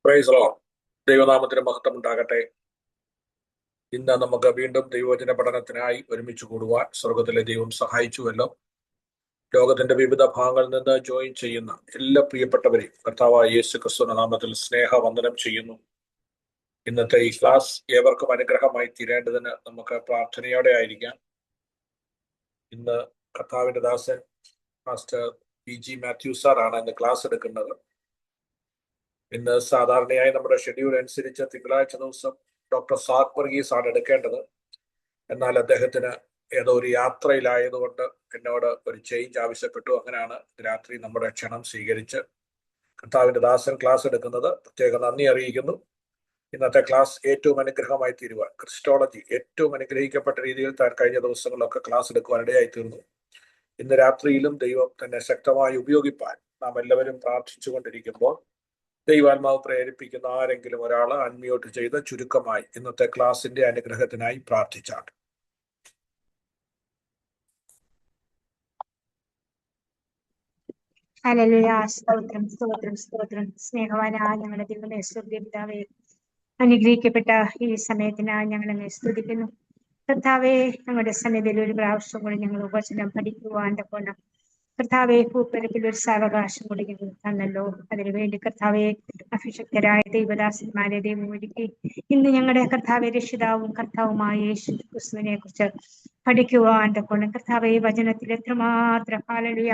Praise Lord. ദൈവനാമത്തിന് മഹത്വം ഉണ്ടാകട്ടെ. ഇന്ന് നമുക്ക് വീണ്ടും ദൈവവചന പഠനത്തിനായി ഒരുമിച്ച് കൂടുവാൻ സ്വർഗത്തിലെ ദൈവം സഹായിച്ചുവല്ലോ. ലോകത്തിന്റെ വിവിധ ഭാഗങ്ങളിൽ നിന്ന് ജോയിൻ ചെയ്യുന്ന എല്ലാ പ്രിയപ്പെട്ടവരെയും കർത്താവായ യേശു ക്രിസ്തുവിന്റെ നാമത്തിൽ സ്നേഹവന്ദനം ചെയ്യുന്നു. ഇന്നത്തെ ഈ ക്ലാസ് ഏവർക്കും അനുഗ്രഹമായി തീരേണ്ടതിന് നമുക്ക് പ്രാർത്ഥനയോടെ ആയിരിക്കാം. ഇന്ന് കർത്താവിന്റെ ദാസൻ മാസ്റ്റർ PG മാത്യു സാറാണ് ഇന്ന് ക്ലാസ് എടുക്കുന്നത്. ഇന്ന് സാധാരണയായി നമ്മുടെ ഷെഡ്യൂൾ അനുസരിച്ച് തിങ്കളാഴ്ച ദിവസം ഡോക്ടർ സാക് വർഗീസ് ആണ് എടുക്കേണ്ടത്. എന്നാൽ അദ്ദേഹത്തിന് ഏതോ ഒരു യാത്രയിലായതുകൊണ്ട് എന്നോട് ഒരു ചേഞ്ച് ആവശ്യപ്പെട്ടു. അങ്ങനെയാണ് രാത്രി നമ്മുടെ ക്ഷണം സ്വീകരിച്ച് കർത്താവിന്റെ ദാസൻ ക്ലാസ് എടുക്കുന്നത്. പ്രത്യേക നന്ദി അറിയിക്കുന്നു. ഇന്നത്തെ ക്ലാസ് ഏറ്റവും അനുഗ്രഹമായി തീരുവാൻ, ക്രിസ്റ്റോളജി ഏറ്റവും അനുഗ്രഹിക്കപ്പെട്ട രീതിയിൽ താൻ കഴിഞ്ഞ ദിവസങ്ങളിലൊക്കെ ക്ലാസ് എടുക്കുവാൻ ഇടയായി തീർന്നു. ഇന്ന് രാത്രിയിലും ദൈവം തന്നെ ശക്തമായി ഉപയോഗിപ്പാൻ നാം എല്ലാവരും പ്രാർത്ഥിച്ചുകൊണ്ടിരിക്കുമ്പോൾ ദൈവാത്മാവ് പ്രേരിപ്പിക്കുന്ന ആരെങ്കിലും ഒരാൾ അൺമ്യൂട്ട് ചെയ്ത് ചുരുക്കമായി ഇന്നത്തെ ക്ലാസിന്റെ അനുഗ്രഹത്തിനായി പ്രാർത്ഥിച്ചാണ്. ഹല്ലേലൂയ. സ്തോത്രം സ്തോത്രം സ്തോത്രം. സ്നേഹവാനായ ഞങ്ങളുടെ ദൈവമേ, സ്വർഗ്ഗീയ പിതാവേ, അനുഗ്രഹിക്കപ്പെട്ട ഈ സമയത്തിനായി ഞങ്ങളെ സ്തുതിക്കുന്നു. കർത്താവേ, ഞങ്ങളുടെ സന്നിധിയിൽ ഒരു പ്രാവശ്യം കൂടി ഞങ്ങൾ വചനം പഠിക്കുവാൻ കൊണ്ട് കർത്താവെ ഭൂപ്പരപ്പിൽ ഒരു സാവകാശം കൂടി ഞങ്ങൾ തന്നല്ലോ. അതിനുവേണ്ടി കർത്താവെ അഭിഷക്തരായ ദൈവദാസന്മാരെ ദൈവം ഒരുക്കി ഇന്ന് ഞങ്ങളുടെ കർത്താവെ രക്ഷിതാവും കർത്താവുമായ യേശു ക്രിസ്തുവിനെ കുറിച്ച് പഠിക്കുവാൻ കൊണ്ട് കർത്താവെ വചനത്തിൽ എത്രമാത്രം ഹല്ലേലൂയ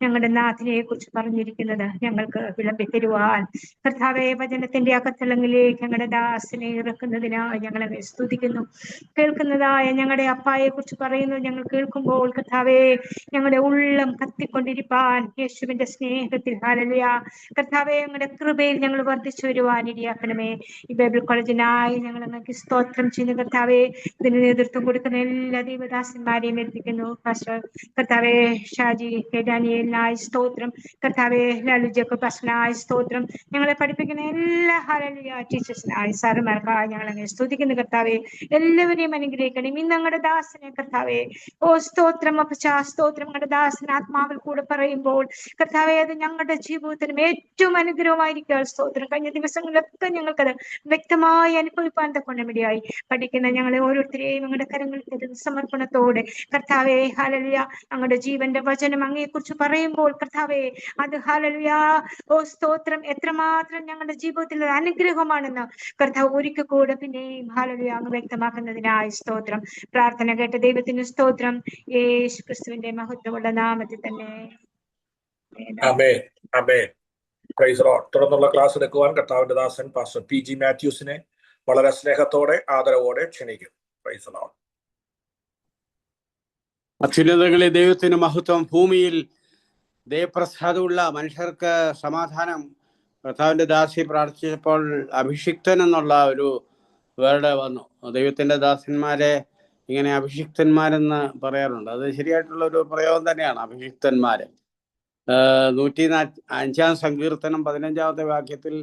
ഞങ്ങളുടെ നാഥനെ കുറിച്ച് പറഞ്ഞിരിക്കുന്നത് ഞങ്ങൾക്ക് വിളമ്പി തരുവാൻ കർത്താവെ വചനത്തിന്റെ അകത്തളങ്ങളിലേക്ക് ഞങ്ങളുടെ ദാസനെ ഇറക്കുന്നതിനായി ഞങ്ങളെ സ്തുതിക്കുന്നു. കേൾക്കുന്നതായ ഞങ്ങളുടെ അപ്പായെ കുറിച്ച് പറയുന്നത് ഞങ്ങൾ കേൾക്കുമ്പോൾ കർത്താവെ ഞങ്ങളുടെ ഉള്ളം കത്തിക്കൊണ്ടിരിപ്പാൻ യേശുവിന്റെ സ്നേഹത്തിൽ ഹല്ലേലൂയ കർത്താവെ ഞങ്ങളുടെ കൃപയിൽ ഞങ്ങൾ വർദ്ധിച്ചു വരുവാൻ ഇടയാക്കണമേ. ഈ ബൈബിൾ കോളേജിനായി ഞങ്ങൾ നിങ്ങൾക്ക് സ്തോത്രം ചെയ്യുന്നു കർത്താവെ. ഇതിന് നേതൃത്വം കൊടുക്കുന്ന എല്ലാ ദൈവദാസന്മാരെയും എത്തിക്കുന്നു. കർത്താവെ ഷാജി ഡാനിയലിനായി സ്തോത്രം. കർത്താവെ ലാലു ജേക്കബ് പാസ്റ്ററിനായി സ്തോത്രം. ഞങ്ങളെ പഠിപ്പിക്കുന്ന എല്ലാ ഹല്ലേലൂയ ടീച്ചേഴ്സിനായി സാറുമാർക്കായി ഞങ്ങൾ അങ്ങനെ സ്തുതിക്കുന്നു കർത്താവെ. എല്ലാവരെയും അനുഗ്രഹിക്കണം. ഇന്ന് ഞങ്ങളുടെ ദാസനെ കർത്താവെ ഓ സ്തോത്രം അപ്പച്ചാ സ്തോത്രം. ഞങ്ങളുടെ ദാസൻ ആത്മാവിൽ കൂടെ പറയുമ്പോൾ കർത്താവെ അത് ഞങ്ങളുടെ ജീവിതത്തിനും ഏറ്റവും അനുഗ്രഹമായിരിക്കുക സ്തോത്രം. കഴിഞ്ഞ ദിവസങ്ങളിലൊക്കെ ഞങ്ങൾക്കത് വ്യക്തമായി അനുഭവിപ്പാൻ കൊണ്ടമിടിയായി പഠിക്കുന്ന ഞങ്ങളെ ഓരോരുത്തരെയും ഞങ്ങളുടെ കരങ്ങളിൽ തരുന്ന സമർപ്പണത്തോടെ കർത്താവെ ഹല്ലേലൂയ ഞങ്ങളുടെ ജീവന്റെ വചനം അങ്ങയെക്കുറിച്ച് പറയുമ്പോൾ കർത്താവെ അത് ഹല്ലേലൂയ ഓ സ്തോത്രം എത്രമാത്രം ഞങ്ങളുടെ ജീവിതത്തിൽ ഒരു അനുഗ്രഹമാണെന്ന് കർത്താവ് ഒരിക്കൽ കൂടെ പിന്നെയും ഹല്ലേലൂയ അങ്ങ് വ്യക്തമാക്കുന്നതിനായി സ്തോത്രം. പ്രാർത്ഥന കേട്ട ദൈവത്തിന് സ്തോത്രം. യേശു ക്രിസ്തുവിന്റെ മഹത്വമുള്ള നാമത്തിൽ തന്നെ ആമേൻ ആമേൻ. Praise lord. തുടർന്നുള്ള ക്ലാസ് എടുക്കുവാൻ കർത്താവിന്റെ ദാസൻ പാസ്റ്റർ PG മാത്യൂസിനെ വളരെ സ്നേഹത്തോടെ ആദരവോടെ ക്ഷണിക്കും. Praise Lord. അത്യുന്നതങ്ങളിലെ ദൈവത്തിന് മഹത്വം. ഭൂമിയിൽ ദൈവപ്രസാദമുള്ള മനുഷ്യർക്ക് സമാധാനം. കർത്താവിന്റെ ദാസി പ്രാർത്ഥിച്ചപ്പോൾ അഭിഷിക്തൻ എന്നുള്ള ഒരു വേർഡ് വന്നു. ദൈവത്തിന്റെ ദാസന്മാരെ ഇങ്ങനെ അഭിഷിക്തന്മാരെന്ന് പറയാറുണ്ട്. അത് ശരിയായിട്ടുള്ള ഒരു പ്രയോഗം തന്നെയാണ്, അഭിഷിക്തന്മാര്. 105 സങ്കീർത്തനം 15 വാക്യത്തിൽ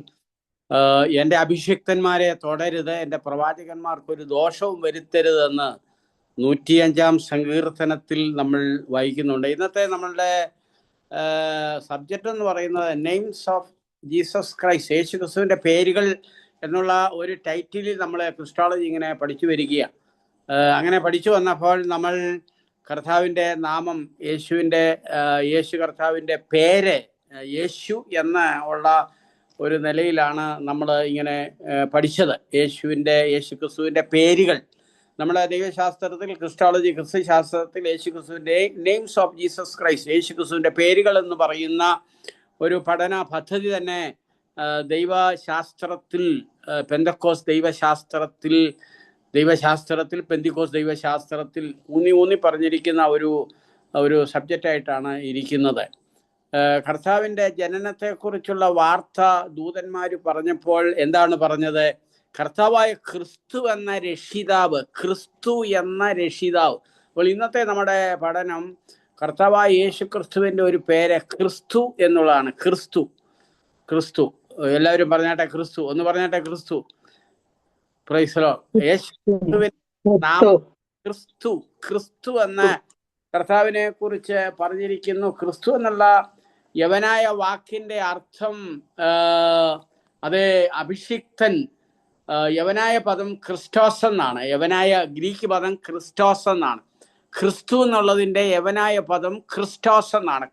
എൻ്റെ അഭിഷിക്തന്മാരെ തൊടരുത്, എൻ്റെ പ്രവാചകന്മാർക്കൊരു ദോഷവും വരുത്തരുതെന്ന് 105 സങ്കീർത്തനത്തിൽ നമ്മൾ വായിക്കുന്നുണ്ട്. ഇന്നത്തെ നമ്മളുടെ സബ്ജക്റ്റ് എന്ന് പറയുന്നത് നെയിംസ് ഓഫ് ജീസസ് ക്രൈസ്റ്റ്, യേശു ക്രിസ്തുവിൻ്റെ പേരുകൾ എന്നുള്ള ഒരു ടൈറ്റിലിൽ നമ്മൾ ക്രിസ്റ്റോളജി ഇങ്ങനെ പഠിച്ചു വരികയാണ്. അങ്ങനെ പഠിച്ചു വന്നപ്പോൾ നമ്മൾ കർത്താവിൻ്റെ നാമം, യേശു കർത്താവിൻ്റെ പേര് യേശു എന്ന ഉള്ള ഒരു നിലയിലാണ് നമ്മൾ ഇങ്ങനെ പഠിച്ചത്. യേശു ക്രിസ്തുവിൻ്റെ പേരുകൾ നമ്മുടെ ദൈവശാസ്ത്രത്തിൽ, ക്രിസ്റ്റോളജി ക്രിസ്തുശാസ്ത്രത്തിൽ യേശു ക്രിസ്തുവിൻ്റെ നെയിംസ് ഓഫ് ജീസസ് ക്രൈസ്റ്റ്, യേശു ക്രിസ്തുവിൻ്റെ പേരുകൾ എന്ന് പറയുന്ന ഒരു പഠന പദ്ധതി തന്നെ ദൈവശാസ്ത്രത്തിൽ, പെന്തക്കോസ് ദൈവശാസ്ത്രത്തിൽ പെന്തിക്കോസ് ദൈവശാസ്ത്രത്തിൽ ഊന്നി പറഞ്ഞിരിക്കുന്ന ഒരു സബ്ജക്റ്റായിട്ടാണ് ഇരിക്കുന്നത്. കർത്താവിൻ്റെ ജനനത്തെക്കുറിച്ചുള്ള വാർത്ത ദൂതന്മാർ പറഞ്ഞപ്പോൾ എന്താണ് പറഞ്ഞത്? കർത്താവായ ക്രിസ്തു എന്ന രക്ഷിതാവ്. അപ്പോൾ ഇന്നത്തെ നമ്മുടെ പഠനം കർത്താവായ യേശു ക്രിസ്തുവിൻ്റെ ഒരു പേര് ക്രിസ്തു എന്നുള്ളതാണ്. ക്രിസ്തു എല്ലാവരും പറഞ്ഞാട്ടെ ക്രിസ്തു. ഒന്ന് പറഞ്ഞാട്ടെ ക്രിസ്തു. Price the Lord. യേശുവിന്റെ നാമം ക്രിസ്തു എന്ന കർത്താവിനെ കുറിച്ച് പറഞ്ഞിരിക്കുന്നു. ക്രിസ്തു എന്നുള്ള യവനായ വാക്കിന്റെ അർത്ഥം അത് അഭിഷിക്തൻ. യവനായ പദം ക്രിസ്റ്റോസ് എന്നാണ്. യവനായ ഗ്രീക്ക് പദം ക്രിസ്റ്റോസ് എന്നാണ്. ക്രിസ്തു എന്നുള്ളതിൻ്റെ യവനായ പദം ക്രിസ്റ്റോസ് എന്നാണ്.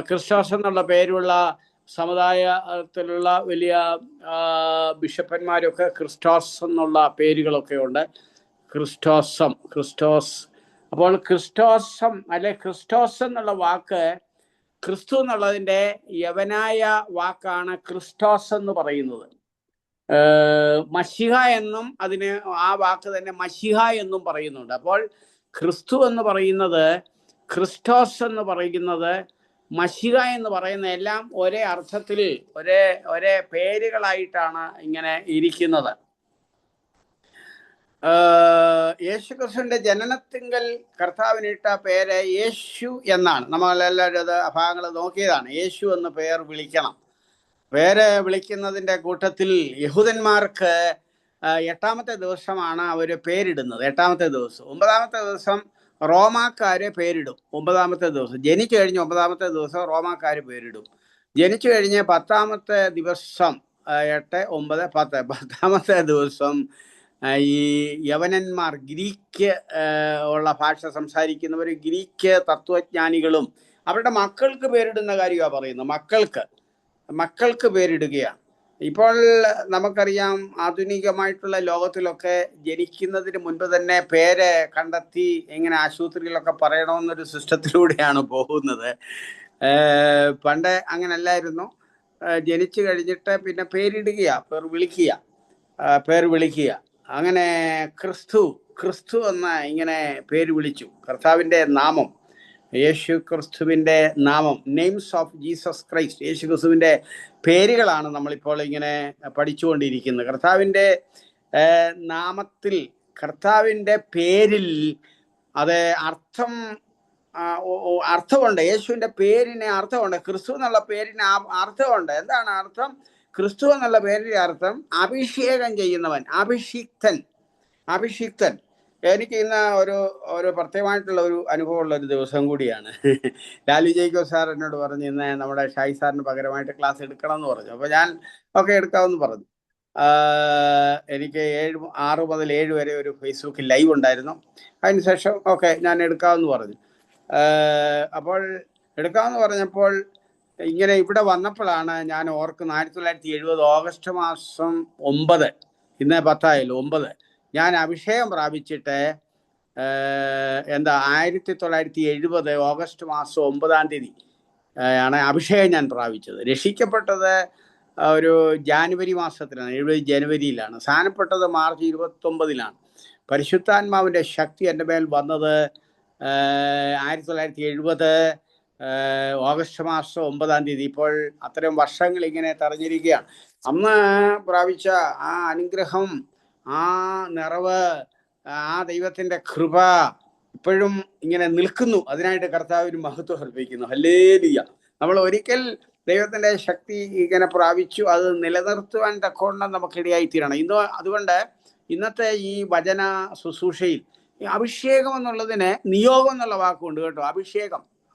ക്രിസ്റ്റോസ് എന്നുള്ള പേരുള്ള സമുദായത്തിലുള്ള വലിയ ബിഷപ്പന്മാരൊക്കെ ക്രിസ്റ്റോസ് എന്നുള്ള പേരുകളൊക്കെ ഉണ്ട്. ക്രിസ്റ്റോസ്. അപ്പോൾ ക്രിസ്റ്റോസം അല്ലെ ക്രിസ്റ്റോസ് എന്നുള്ള വാക്ക് ക്രിസ്തു എന്നുള്ളതിൻ്റെ യവനായ വാക്കാണ് ക്രിസ്റ്റോസ് എന്ന് പറയുന്നത്. മശിഹ എന്നും അതിന് ആ വാക്ക് തന്നെ മശിഹ എന്നും പറയുന്നുണ്ട്. അപ്പോൾ ക്രിസ്തു എന്ന് പറയുന്നത്, ക്രിസ്റ്റോസ് എന്ന് പറയുന്നത്, മശിഹ എന്ന് പറയുന്ന എല്ലാം ഒരേ അർത്ഥത്തിൽ ഒരേ പേരുകളായിട്ടാണ് ഇങ്ങനെ ഇരിക്കുന്നത്. യേശുക്രിസ്തുവിന്റെ ജനനത്തിങ്കൽ കർത്താവിനിട്ട പേര് യേശു എന്നാണ്. നമ്മളെല്ലാവരും അത് ഭാഗങ്ങൾ നോക്കിയതാണ്. യേശു എന്ന് പേര് വിളിക്കുന്നതിൻ്റെ കൂട്ടത്തിൽ യഹൂദന്മാർക്ക് 8-ാമത്തെ ദിവസമാണ് അവർ പേരിടുന്നത്. 8-ാമത്തെ ദിവസം. 9-ാമത്തെ ദിവസം റോമാക്കാര് പേരിടും. 9-ാമത്തെ ദിവസം ജനിച്ചു കഴിഞ്ഞ് 9-ാമത്തെ ദിവസം റോമാക്കാര് പേരിടും. ജനിച്ചു കഴിഞ്ഞ് 10-ാമത്തെ ദിവസം 8, 9, 10 10-ാമത്തെ ദിവസം ഈ യവനന്മാർ, ഗ്രീക്ക് ഉള്ള ഭാഷ സംസാരിക്കുന്നവർ, ഗ്രീക്ക് തത്വജ്ഞാനികളും അവരുടെ മക്കൾക്ക് പേരിടുന്ന കാര്യമാണ് പറയുന്നത്. മക്കൾക്ക് പേരിടുകയാണ്. ഇപ്പോൾ നമുക്കറിയാം, ആധുനികമായിട്ടുള്ള ലോകത്തിലൊക്കെ ജനിക്കുന്നതിന് മുൻപ് തന്നെ പേര് കണ്ടെത്തി എങ്ങനെ ആശുപത്രിയിലൊക്കെ പറയണമെന്നൊരു സിസ്റ്റത്തിലൂടെയാണ് പോകുന്നത്. പണ്ട് അങ്ങനല്ലായിരുന്നു. ജനിച്ചു കഴിഞ്ഞിട്ട് പിന്നെ പേരിടുക, പേർ വിളിക്കുക. അങ്ങനെ ക്രിസ്തു എന്ന ഇങ്ങനെ പേര് വിളിച്ചു. കർത്താവിൻ്റെ നാമം, യേശു ക്രിസ്തുവിൻ്റെ നാമം, നെയിംസ് ഓഫ് ജീസസ് ക്രൈസ്റ്റ്, യേശു ക്രിസ്തുവിൻ്റെ പേരുകളാണ് നമ്മളിപ്പോൾ ഇങ്ങനെ പഠിച്ചുകൊണ്ടിരിക്കുന്നത്. കർത്താവിൻ്റെ നാമത്തിൽ, കർത്താവിൻ്റെ പേരിൽ അത് അർത്ഥമുണ്ട്. യേശുവിൻ്റെ പേരിന് അർത്ഥമുണ്ട്. ക്രിസ്തു എന്നുള്ള പേരിന് അർത്ഥമുണ്ട്. എന്താണ് അർത്ഥം? ക്രിസ്തു എന്നുള്ള പേരിൻ്റെ അർത്ഥം അഭിഷേകം ചെയ്യുന്നവൻ, അഭിഷിക്തൻ. എനിക്ക് ഇന്ന് ഒരു പ്രത്യേകമായിട്ടുള്ള ഒരു അനുഭവമുള്ള ഒരു ദിവസം കൂടിയാണ്. ലാലു ജേക്കബ് സാർ എന്നോട് പറഞ്ഞു, ഇന്ന് നമ്മുടെ ഷായി സാറിന് പകരമായിട്ട് ക്ലാസ് എടുക്കണം എന്ന് പറഞ്ഞു. അപ്പോൾ ഞാൻ എടുക്കാമെന്ന് പറഞ്ഞു. എനിക്ക് 6 മുതൽ 7 വരെ ഒരു ഫേസ്ബുക്കിൽ ലൈവ് ഉണ്ടായിരുന്നു. അതിനുശേഷം ഞാൻ എടുക്കാമെന്ന് പറഞ്ഞു. അപ്പോൾ എടുക്കാമെന്ന് പറഞ്ഞപ്പോൾ ഇങ്ങനെ ഇവിടെ വന്നപ്പോഴാണ് ഞാൻ ഓർക്കുന്നത്, 1970 ഓഗസ്റ്റ് മാസം 9, ഇന്ന് 10 ആയല്ലോ, 9, ഞാൻ അഭിഷേകം പ്രാപിച്ചിട്ട് 1970 ഓഗസ്റ്റ് മാസം 9-ാം തീയതി ആണ് അഭിഷേകം ഞാൻ പ്രാപിച്ചത്. രക്ഷിക്കപ്പെട്ടത് ഒരു ജാനുവരി മാസത്തിലാണ്, 70 ജനുവരിയിലാണ്. സ്നാനപ്പെട്ടത് മാർച്ച് 29-ലാണ്. പരിശുദ്ധാത്മാവിൻ്റെ ശക്തി എൻ്റെ മേൽ വന്നത് 1970 ഓഗസ്റ്റ് മാസം 9-ാം തീയതി. ഇപ്പോൾ അത്തരം വർഷങ്ങൾ ഇങ്ങനെ തെരഞ്ഞിരിക്കുകയാണ്. അന്ന് പ്രാപിച്ച ആ അനുഗ്രഹം, ആ നിറവ്, ആ ദൈവത്തിൻ്റെ കൃപ ഇപ്പോഴും ഇങ്ങനെ നിൽക്കുന്നു. അതിനായിട്ട് കർത്താവിന് മഹത്വം അർപ്പിക്കുന്നു. ഹല്ലേലൂയ. നമ്മൾ ഒരിക്കൽ ദൈവത്തിൻ്റെ ശക്തി ഇങ്ങനെ പ്രാപിച്ചു, അത് നിലനിർത്തുവാൻ തക്കവണ്ണം നമുക്കിടയായി തീരണം. അതുകൊണ്ട് ഇന്നത്തെ ഈ വചന ശുശ്രൂഷയിൽ അഭിഷേകം എന്നുള്ളതിന് നിയോഗം എന്നുള്ള വാക്കുണ്ട് കേട്ടോ.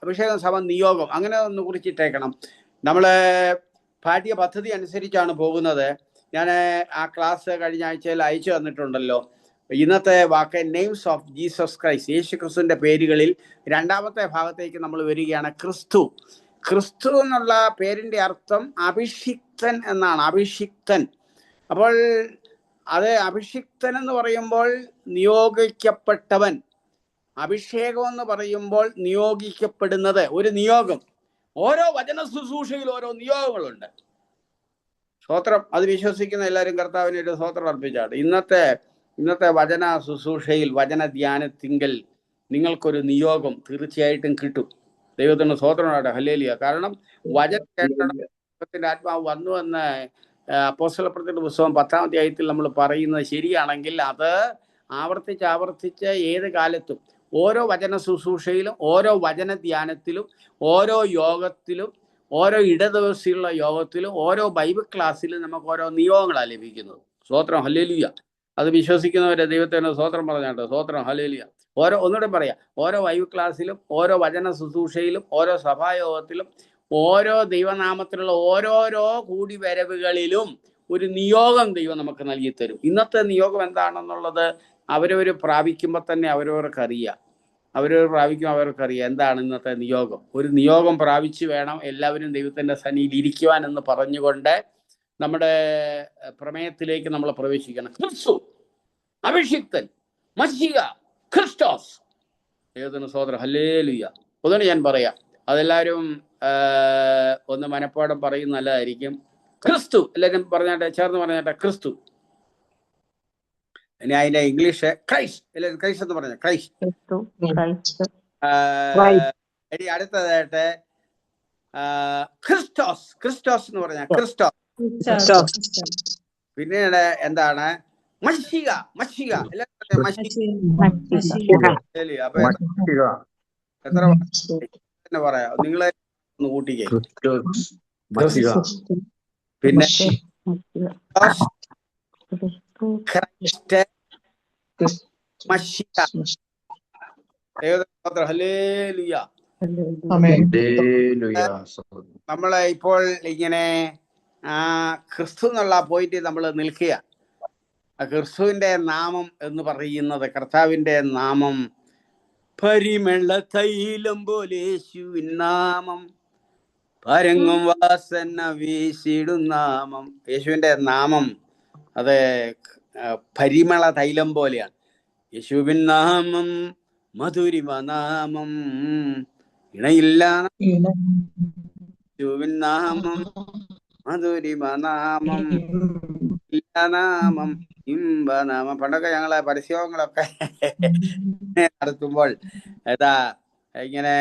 അഭിഷേകം സമം നിയോഗം, അങ്ങനെ ഒന്ന് കുറിച്ചിട്ടേക്കണം. നമ്മൾ പാഠ്യപദ്ധതി അനുസരിച്ചാണ് പോകുന്നത്. ഞാൻ ആ ക്ലാസ് കഴിഞ്ഞ ആഴ്ചയിൽ അയച്ചു തന്നിട്ടുണ്ടല്ലോ. ഇന്നത്തെ വാക്ക് നെയിംസ് ഓഫ് ജീസസ് ക്രൈസ്റ്റ്, യേശു ക്രിസ്തുവിൻ്റെ പേരുകളിൽ 2-ാമത്തെ ഭാഗത്തേക്ക് നമ്മൾ വരികയാണ്. ക്രിസ്തു എന്നുള്ള പേരിൻ്റെ അർത്ഥം അഭിഷിക്തൻ എന്നാണ്. അഭിഷിക്തൻ. അപ്പോൾ അത് അഭിഷിക്തൻ എന്ന് പറയുമ്പോൾ നിയോഗിക്കപ്പെട്ടവൻ, അഭിഷേകം എന്ന് പറയുമ്പോൾ നിയോഗിക്കപ്പെടുന്നത്, ഒരു നിയോഗം. ഓരോ വചന ശുശ്രൂഷയിൽ ഓരോ നിയോഗങ്ങളുണ്ട്. സ്തോത്രം. അത് വിശ്വസിക്കുന്ന എല്ലാവരും കർത്താവിന് ഒരു സ്തോത്രം അർപ്പിച്ചാണ്. ഇന്നത്തെ വചന ശുശ്രൂഷയിൽ, വചന ധ്യാനത്തിങ്കൽ നിങ്ങൾക്കൊരു നിയോഗം തീർച്ചയായിട്ടും കിട്ടും. ദൈവത്തിന് സ്തോത്രമായിട്ട്. ഹല്ലേലൂയ. കാരണം വചനം കേൾക്കണം, ദൈവത്തിൻ്റെ ആത്മാവ് വന്നു എന്ന് അപ്പോസ്തലപ്രവൃത്തിയുടെ പുസ്തകം 10-ാം അധ്യായത്തിൽ നമ്മൾ പറയുന്നത് ശരിയാണെങ്കിൽ, അത് ആവർത്തിച്ച് ഏത് കാലത്തും ഓരോ വചന ശുശ്രൂഷയിലും, ഓരോ വചന ധ്യാനത്തിലും, ഓരോ യോഗത്തിലും, ഓരോ ഇടദിവസമുള്ള യോഗത്തിലും, ഓരോ ബൈബിൾ ക്ലാസ്സിലും നമുക്ക് ഓരോ നിയോഗങ്ങളാണ് ലഭിക്കുന്നത്. സ്തോത്രം. ഹല്ലേലൂയ. അത് വിശ്വസിക്കുന്നവരെ ദൈവത്തിന് സ്തോത്രം പറഞ്ഞാട്ടോ. സ്തോത്രം. ഹല്ലേലൂയ. ഒന്നുകൂടെ പറയാം, ഓരോ ബൈബിൾ ക്ലാസ്സിലും, ഓരോ വചന ശുശ്രൂഷയിലും, ഓരോ സഭായോഗത്തിലും, ഓരോ ദൈവനാമത്തിലുള്ള ഓരോരോ കൂടിവരവുകളിലും ഒരു നിയോഗം ദൈവം നമുക്ക് നൽകി തരും. ഇന്നത്തെ നിയോഗം എന്താണെന്നുള്ളത് അവരവർ പ്രാപിക്കുമ്പോൾ തന്നെ അവരവർക്കറിയാം. അവർക്കറിയാം എന്താണ് ഇന്നത്തെ നിയോഗം. ഒരു നിയോഗം പ്രാപിച്ചു വേണം എല്ലാവരും ദൈവത്തിൻ്റെ സന്നിധിയിൽ ഇരിക്കുവാൻ എന്ന് പറഞ്ഞുകൊണ്ട് നമ്മുടെ പ്രമേയത്തിലേക്ക് നമ്മൾ പ്രവേശിക്കണം. ക്രിസ്തു, അഭിഷിക്തൻ, മശിഹ, ക്രിസ്റ്റോസ്. ദൈവത്തിന് സ്തോത്രം, ഹല്ലേലൂയ. അതാണ് ഞാൻ പറയാം. അതെല്ലാവരും ഒന്ന് മനപ്പാടം പറയും, നല്ലതായിരിക്കും. ക്രിസ്തു എല്ലാവരും പറഞ്ഞാട്ടെ, ചേർന്ന് പറഞ്ഞാട്ടെ, ക്രിസ്തു. ഇനി അതിന്റെ ഇംഗ്ലീഷ് ക്രൈസ്റ്റ്. എല്ലാവരും ക്രൈസ്റ്റ് എന്ന് പറഞ്ഞ ക്രൈസ്റ്റ്. ഇനി അടുത്തതായിട്ട് ക്രിസ്റ്റോസ്. ക്രിസ്റ്റോസ് എന്ന് പറഞ്ഞ ക്രിസ്റ്റോസ്. പിന്നീട് എന്താണ്? മശിഹ. മശിഹ എല്ലാവരും പറഞ്ഞ മശിഹ. അപ്പൊ എത്ര തന്നെ പറയാം? നിങ്ങളെ ഒന്ന് കൂട്ടിക്കേ. പിന്നെ ക്രൈസ്റ്റ്, മശിഹ. ഹല്ലേലൂയ. നമ്മളെ ഇപ്പോൾ ഇങ്ങനെ ക്രിസ്തു എന്നുള്ള പോയിന്റ് നമ്മൾ നിൽക്കുക. ക്രിസ്തുവിന്റെ നാമം എന്ന് പറയുന്നത്, കർത്താവിന്റെ നാമം പരിമള തൈലം പോലെ യേശുവിൻ നാമം, പരങ്ങും വാസന വീശിടും നാമം. യേശുവിന്റെ നാമം അത് പരിമള തൈലം പോലെയാണ്. യേശുവിൻ നാമം മധുരിമ നാമം, ഇണയില്ല. യേശുവിൻ നാമം മധുരിമ നാമം, നാമം ഇമ്പനാമം. പണ്ടൊക്കെ ഞങ്ങളെ പരസ്യങ്ങളൊക്കെ നടത്തുമ്പോൾ ഇങ്ങനെ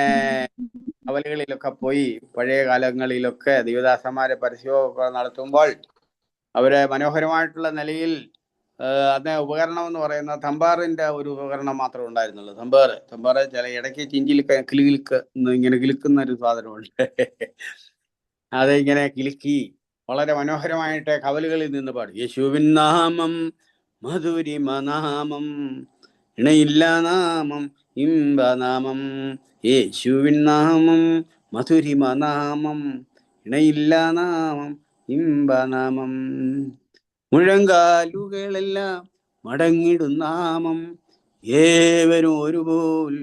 കവലകളിലൊക്കെ പോയി, പഴയ കാലങ്ങളിലൊക്കെ ദേവദാസന്മാരെ പരസ്യമൊക്കെ നടത്തുമ്പോൾ അവരെ മനോഹരമായിട്ടുള്ള നിലയിൽ അതിനെ ഉപകരണം എന്ന് പറയുന്ന തമ്പാറിന്റെ ഒരു ഉപകരണം മാത്രമേ ഉണ്ടായിരുന്നുള്ളൂ. തമ്പാറ് ചില ഇടയ്ക്ക് ചിഞ്ചിൽ ഇങ്ങനെ കിലുക്കുന്ന ഒരു സാധനമുണ്ട്. അതിങ്ങനെ കിലുക്കി വളരെ മനോഹരമായിട്ട് കവലുകളിൽ നിന്ന് പാടും. യേശുവിൻ നാമം മധുരിമ നാമം, ഇണയില്ല നാമം ഇമ്പനാമം. യേശുവിൻ നാമം മധുരിമ നാമം, ഇണയില്ല നാമം ഇമ്പനാമം. മുഴങ്കാലുകളെല്ലാം മടങ്ങിടും നാമം, ഏവരും ഒരുപോൽ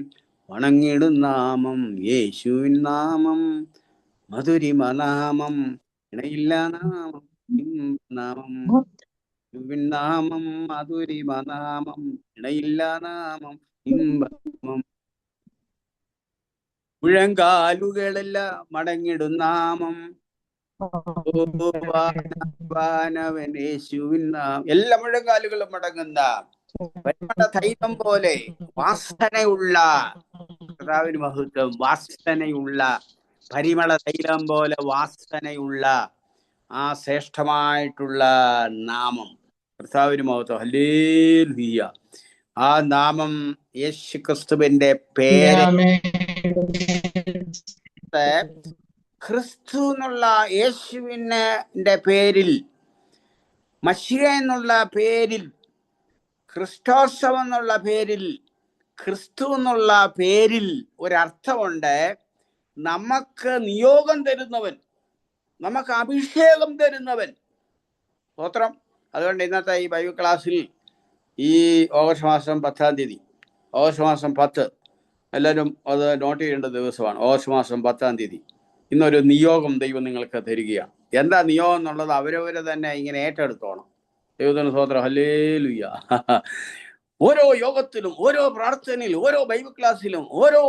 വണങ്ങിടും നാമം. യേശുവിൻ നാമം മധുരിമ നാമം, ഇണയില്ല നാമം നാമം. യേശുവിൻ നാമം മധുരിമ നാമം, ഇണയില്ല നാമം ഇമ്പനാമം. മുഴങ്കാലുകളെല്ലാം മടങ്ങിടും നാമം, യേശുവിൻ നാമം. എല്ലാ മുഴങ്കാലുകളും മടങ്ങുന്ന പരിമള തൈലം പോലെ വാസനയുള്ള, കർത്താവിന് മഹത്വം, വാസനയുള്ള പരിമള തൈലം പോലെ വാസനയുള്ള ആ ശ്രേഷ്ഠമായിട്ടുള്ള നാമം, കർത്താവിന് മഹത്വം, ഹല്ലേലൂയ. ആ നാമം യേശു ക്രിസ്തുവിന്റെ പേര്. ക്രിസ്തു എന്നുള്ള യേശുവിന്റെ പേരിൽ, മശിഹ എന്നുള്ള പേരിൽ, ക്രിസ്റ്റോസം എന്നുള്ള പേരിൽ, ക്രിസ്തു എന്നുള്ള പേരിൽ ഒരർത്ഥമുണ്ട്. നമുക്ക് നിയോഗം തരുന്നവൻ, നമുക്ക് അഭിഷേകം തരുന്നവൻ. സ്തോത്രം. അതുകൊണ്ട് ഇന്നത്തെ ഈ ബൈബിൾ ക്ലാസ്സിൽ ഈ ഓഗസ്റ്റ് മാസം 10-ാം തീയതി, ഓഗസ്റ്റ് മാസം 10, എല്ലാവരും അത് നോട്ട് ചെയ്യേണ്ട ദിവസമാണ്. ഓഗസ്റ്റ് മാസം 10-ാം തീയതി ഇന്നൊരു നിയോഗം ദൈവം നിങ്ങൾക്ക് തരികയാണ്. എന്താ നിയോഗം എന്നുള്ളത് അവരവരെ തന്നെ ഇങ്ങനെ ഏറ്റെടുത്തോണം. ദൈവത്തിന് സ്തോത്രം, ഹല്ലേലൂയ. ഓരോ യോഗത്തിലും, ഓരോ പ്രാർത്ഥനയിലും, ഓരോ ബൈബിൾ ക്ലാസ്സിലും, ഓരോ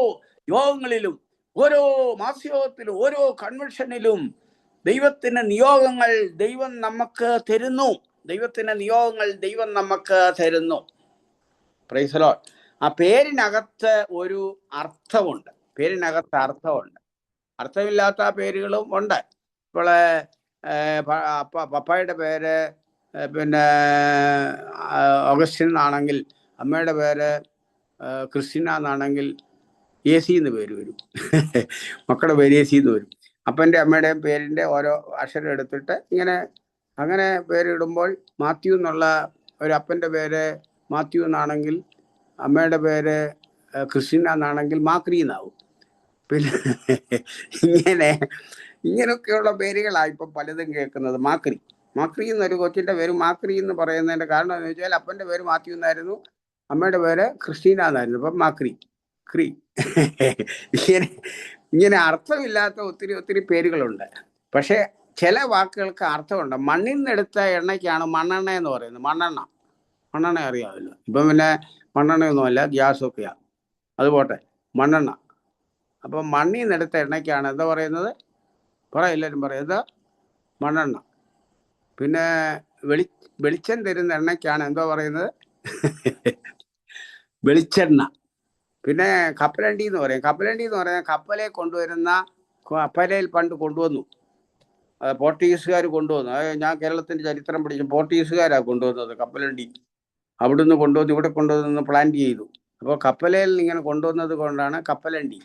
യോഗങ്ങളിലും, ഓരോ മാസയോഗത്തിലും, ഓരോ കൺവെൻഷനിലും ദൈവത്തിന്റെ നിയോഗങ്ങൾ ദൈവം നമുക്ക് തരുന്നു. ദൈവത്തിന്റെ നിയോഗങ്ങൾ ദൈവം നമുക്ക് തരുന്നു. Price the Lord. ആ പേരിനകത്ത് ഒരു അർത്ഥമുണ്ട്. പേരിനകത്ത് അർത്ഥമുണ്ട്. അർത്ഥമില്ലാത്ത പേരുകളും ഉണ്ട്. ഇപ്പോൾ പപ്പായുടെ പേര് പിന്നെ ഓഗസ്റ്റിൻ എന്നാണെങ്കിൽ, അമ്മയുടെ പേര് ക്രിസ്റ്റീന എന്നാണെങ്കിൽ AC എന്ന് പേര് വരും. മക്കളുടെ പേര് AC എന്ന് വരും. അപ്പൻ്റെ അമ്മയുടെയും പേരിൻ്റെ ഓരോ അക്ഷരം എടുത്തിട്ട് അങ്ങനെ പേരിടുമ്പോൾ മാത്യു എന്നുള്ള ഒരു അപ്പൻ്റെ പേര് മാത്യു എന്നാണെങ്കിൽ, അമ്മയുടെ പേര് ക്രിസ്റ്റീന എന്നാണെങ്കിൽ മാക്രി എന്നാവും. പിന്നെ ഇങ്ങനെ ഇങ്ങനെയൊക്കെയുള്ള പേരുകളാണ് ഇപ്പം പലതും കേൾക്കുന്നത്. മാക്രി മാക്രി എന്നൊരു കൊച്ചിൻ്റെ പേര് മാക്രി എന്ന് പറയുന്നതിൻ്റെ കാരണം എന്ന് വെച്ചാൽ അപ്പൻ്റെ പേര് മാത്യു എന്നായിരുന്നു, അമ്മയുടെ പേര് ക്രിസ്റ്റീന എന്നായിരുന്നു. അപ്പം മാക്രി ക്രി ഇങ്ങനെ ഇങ്ങനെ അർത്ഥമില്ലാത്ത ഒത്തിരി ഒത്തിരി പേരുകളുണ്ട്. പക്ഷേ ചില വാക്കുകൾക്ക് അർത്ഥമുണ്ട്. മണ്ണിൽ നിന്നെടുത്ത എണ്ണയ്ക്കാണ് മണ്ണെണ്ണ എന്ന് പറയുന്നത്. മണ്ണെണ്ണ അറിയാമല്ലോ. ഇപ്പം പിന്നെ മണ്ണെണ്ണയൊന്നുമല്ല, ഗ്യാസൊക്കെയാണ്. അത് പോട്ടെ, മണ്ണെണ്ണ. അപ്പം മണ്ണിൽ നിന്നെടുത്ത എണ്ണയ്ക്കാണ് എന്താ പറയുന്നത്? എല്ലാവരും പറയുന്നത് മണ്ണെണ്ണ. പിന്നെ വെളിച്ചം തരുന്ന എണ്ണയ്ക്കാണ് എന്താ പറയുന്നത്? വെളിച്ചെണ്ണ. പിന്നെ കപ്പലണ്ടി എന്ന് പറയും. കപ്പലണ്ടി എന്ന് പറയുന്നത് കപ്പലെ കൊണ്ടുവരുന്ന, കപ്പലയിൽ പണ്ട് കൊണ്ടുവന്നു, പോർട്ടുഗീസുകാർ കൊണ്ടുവന്നു. അത് ഞാൻ കേരളത്തിൻ്റെ ചരിത്രം പഠിച്ചു. പോർട്ടുഗീസുകാരാണ് കൊണ്ടുവന്നത് കപ്പലണ്ടി. അവിടുന്ന് കൊണ്ടുവന്ന് ഇവിടെ കൊണ്ടുവന്ന് പ്ലാന്റ് ചെയ്തു. അപ്പോൾ കപ്പലയിൽ ഇങ്ങനെ കൊണ്ടുവന്നത് കൊണ്ടാണ് കപ്പലണ്ടി.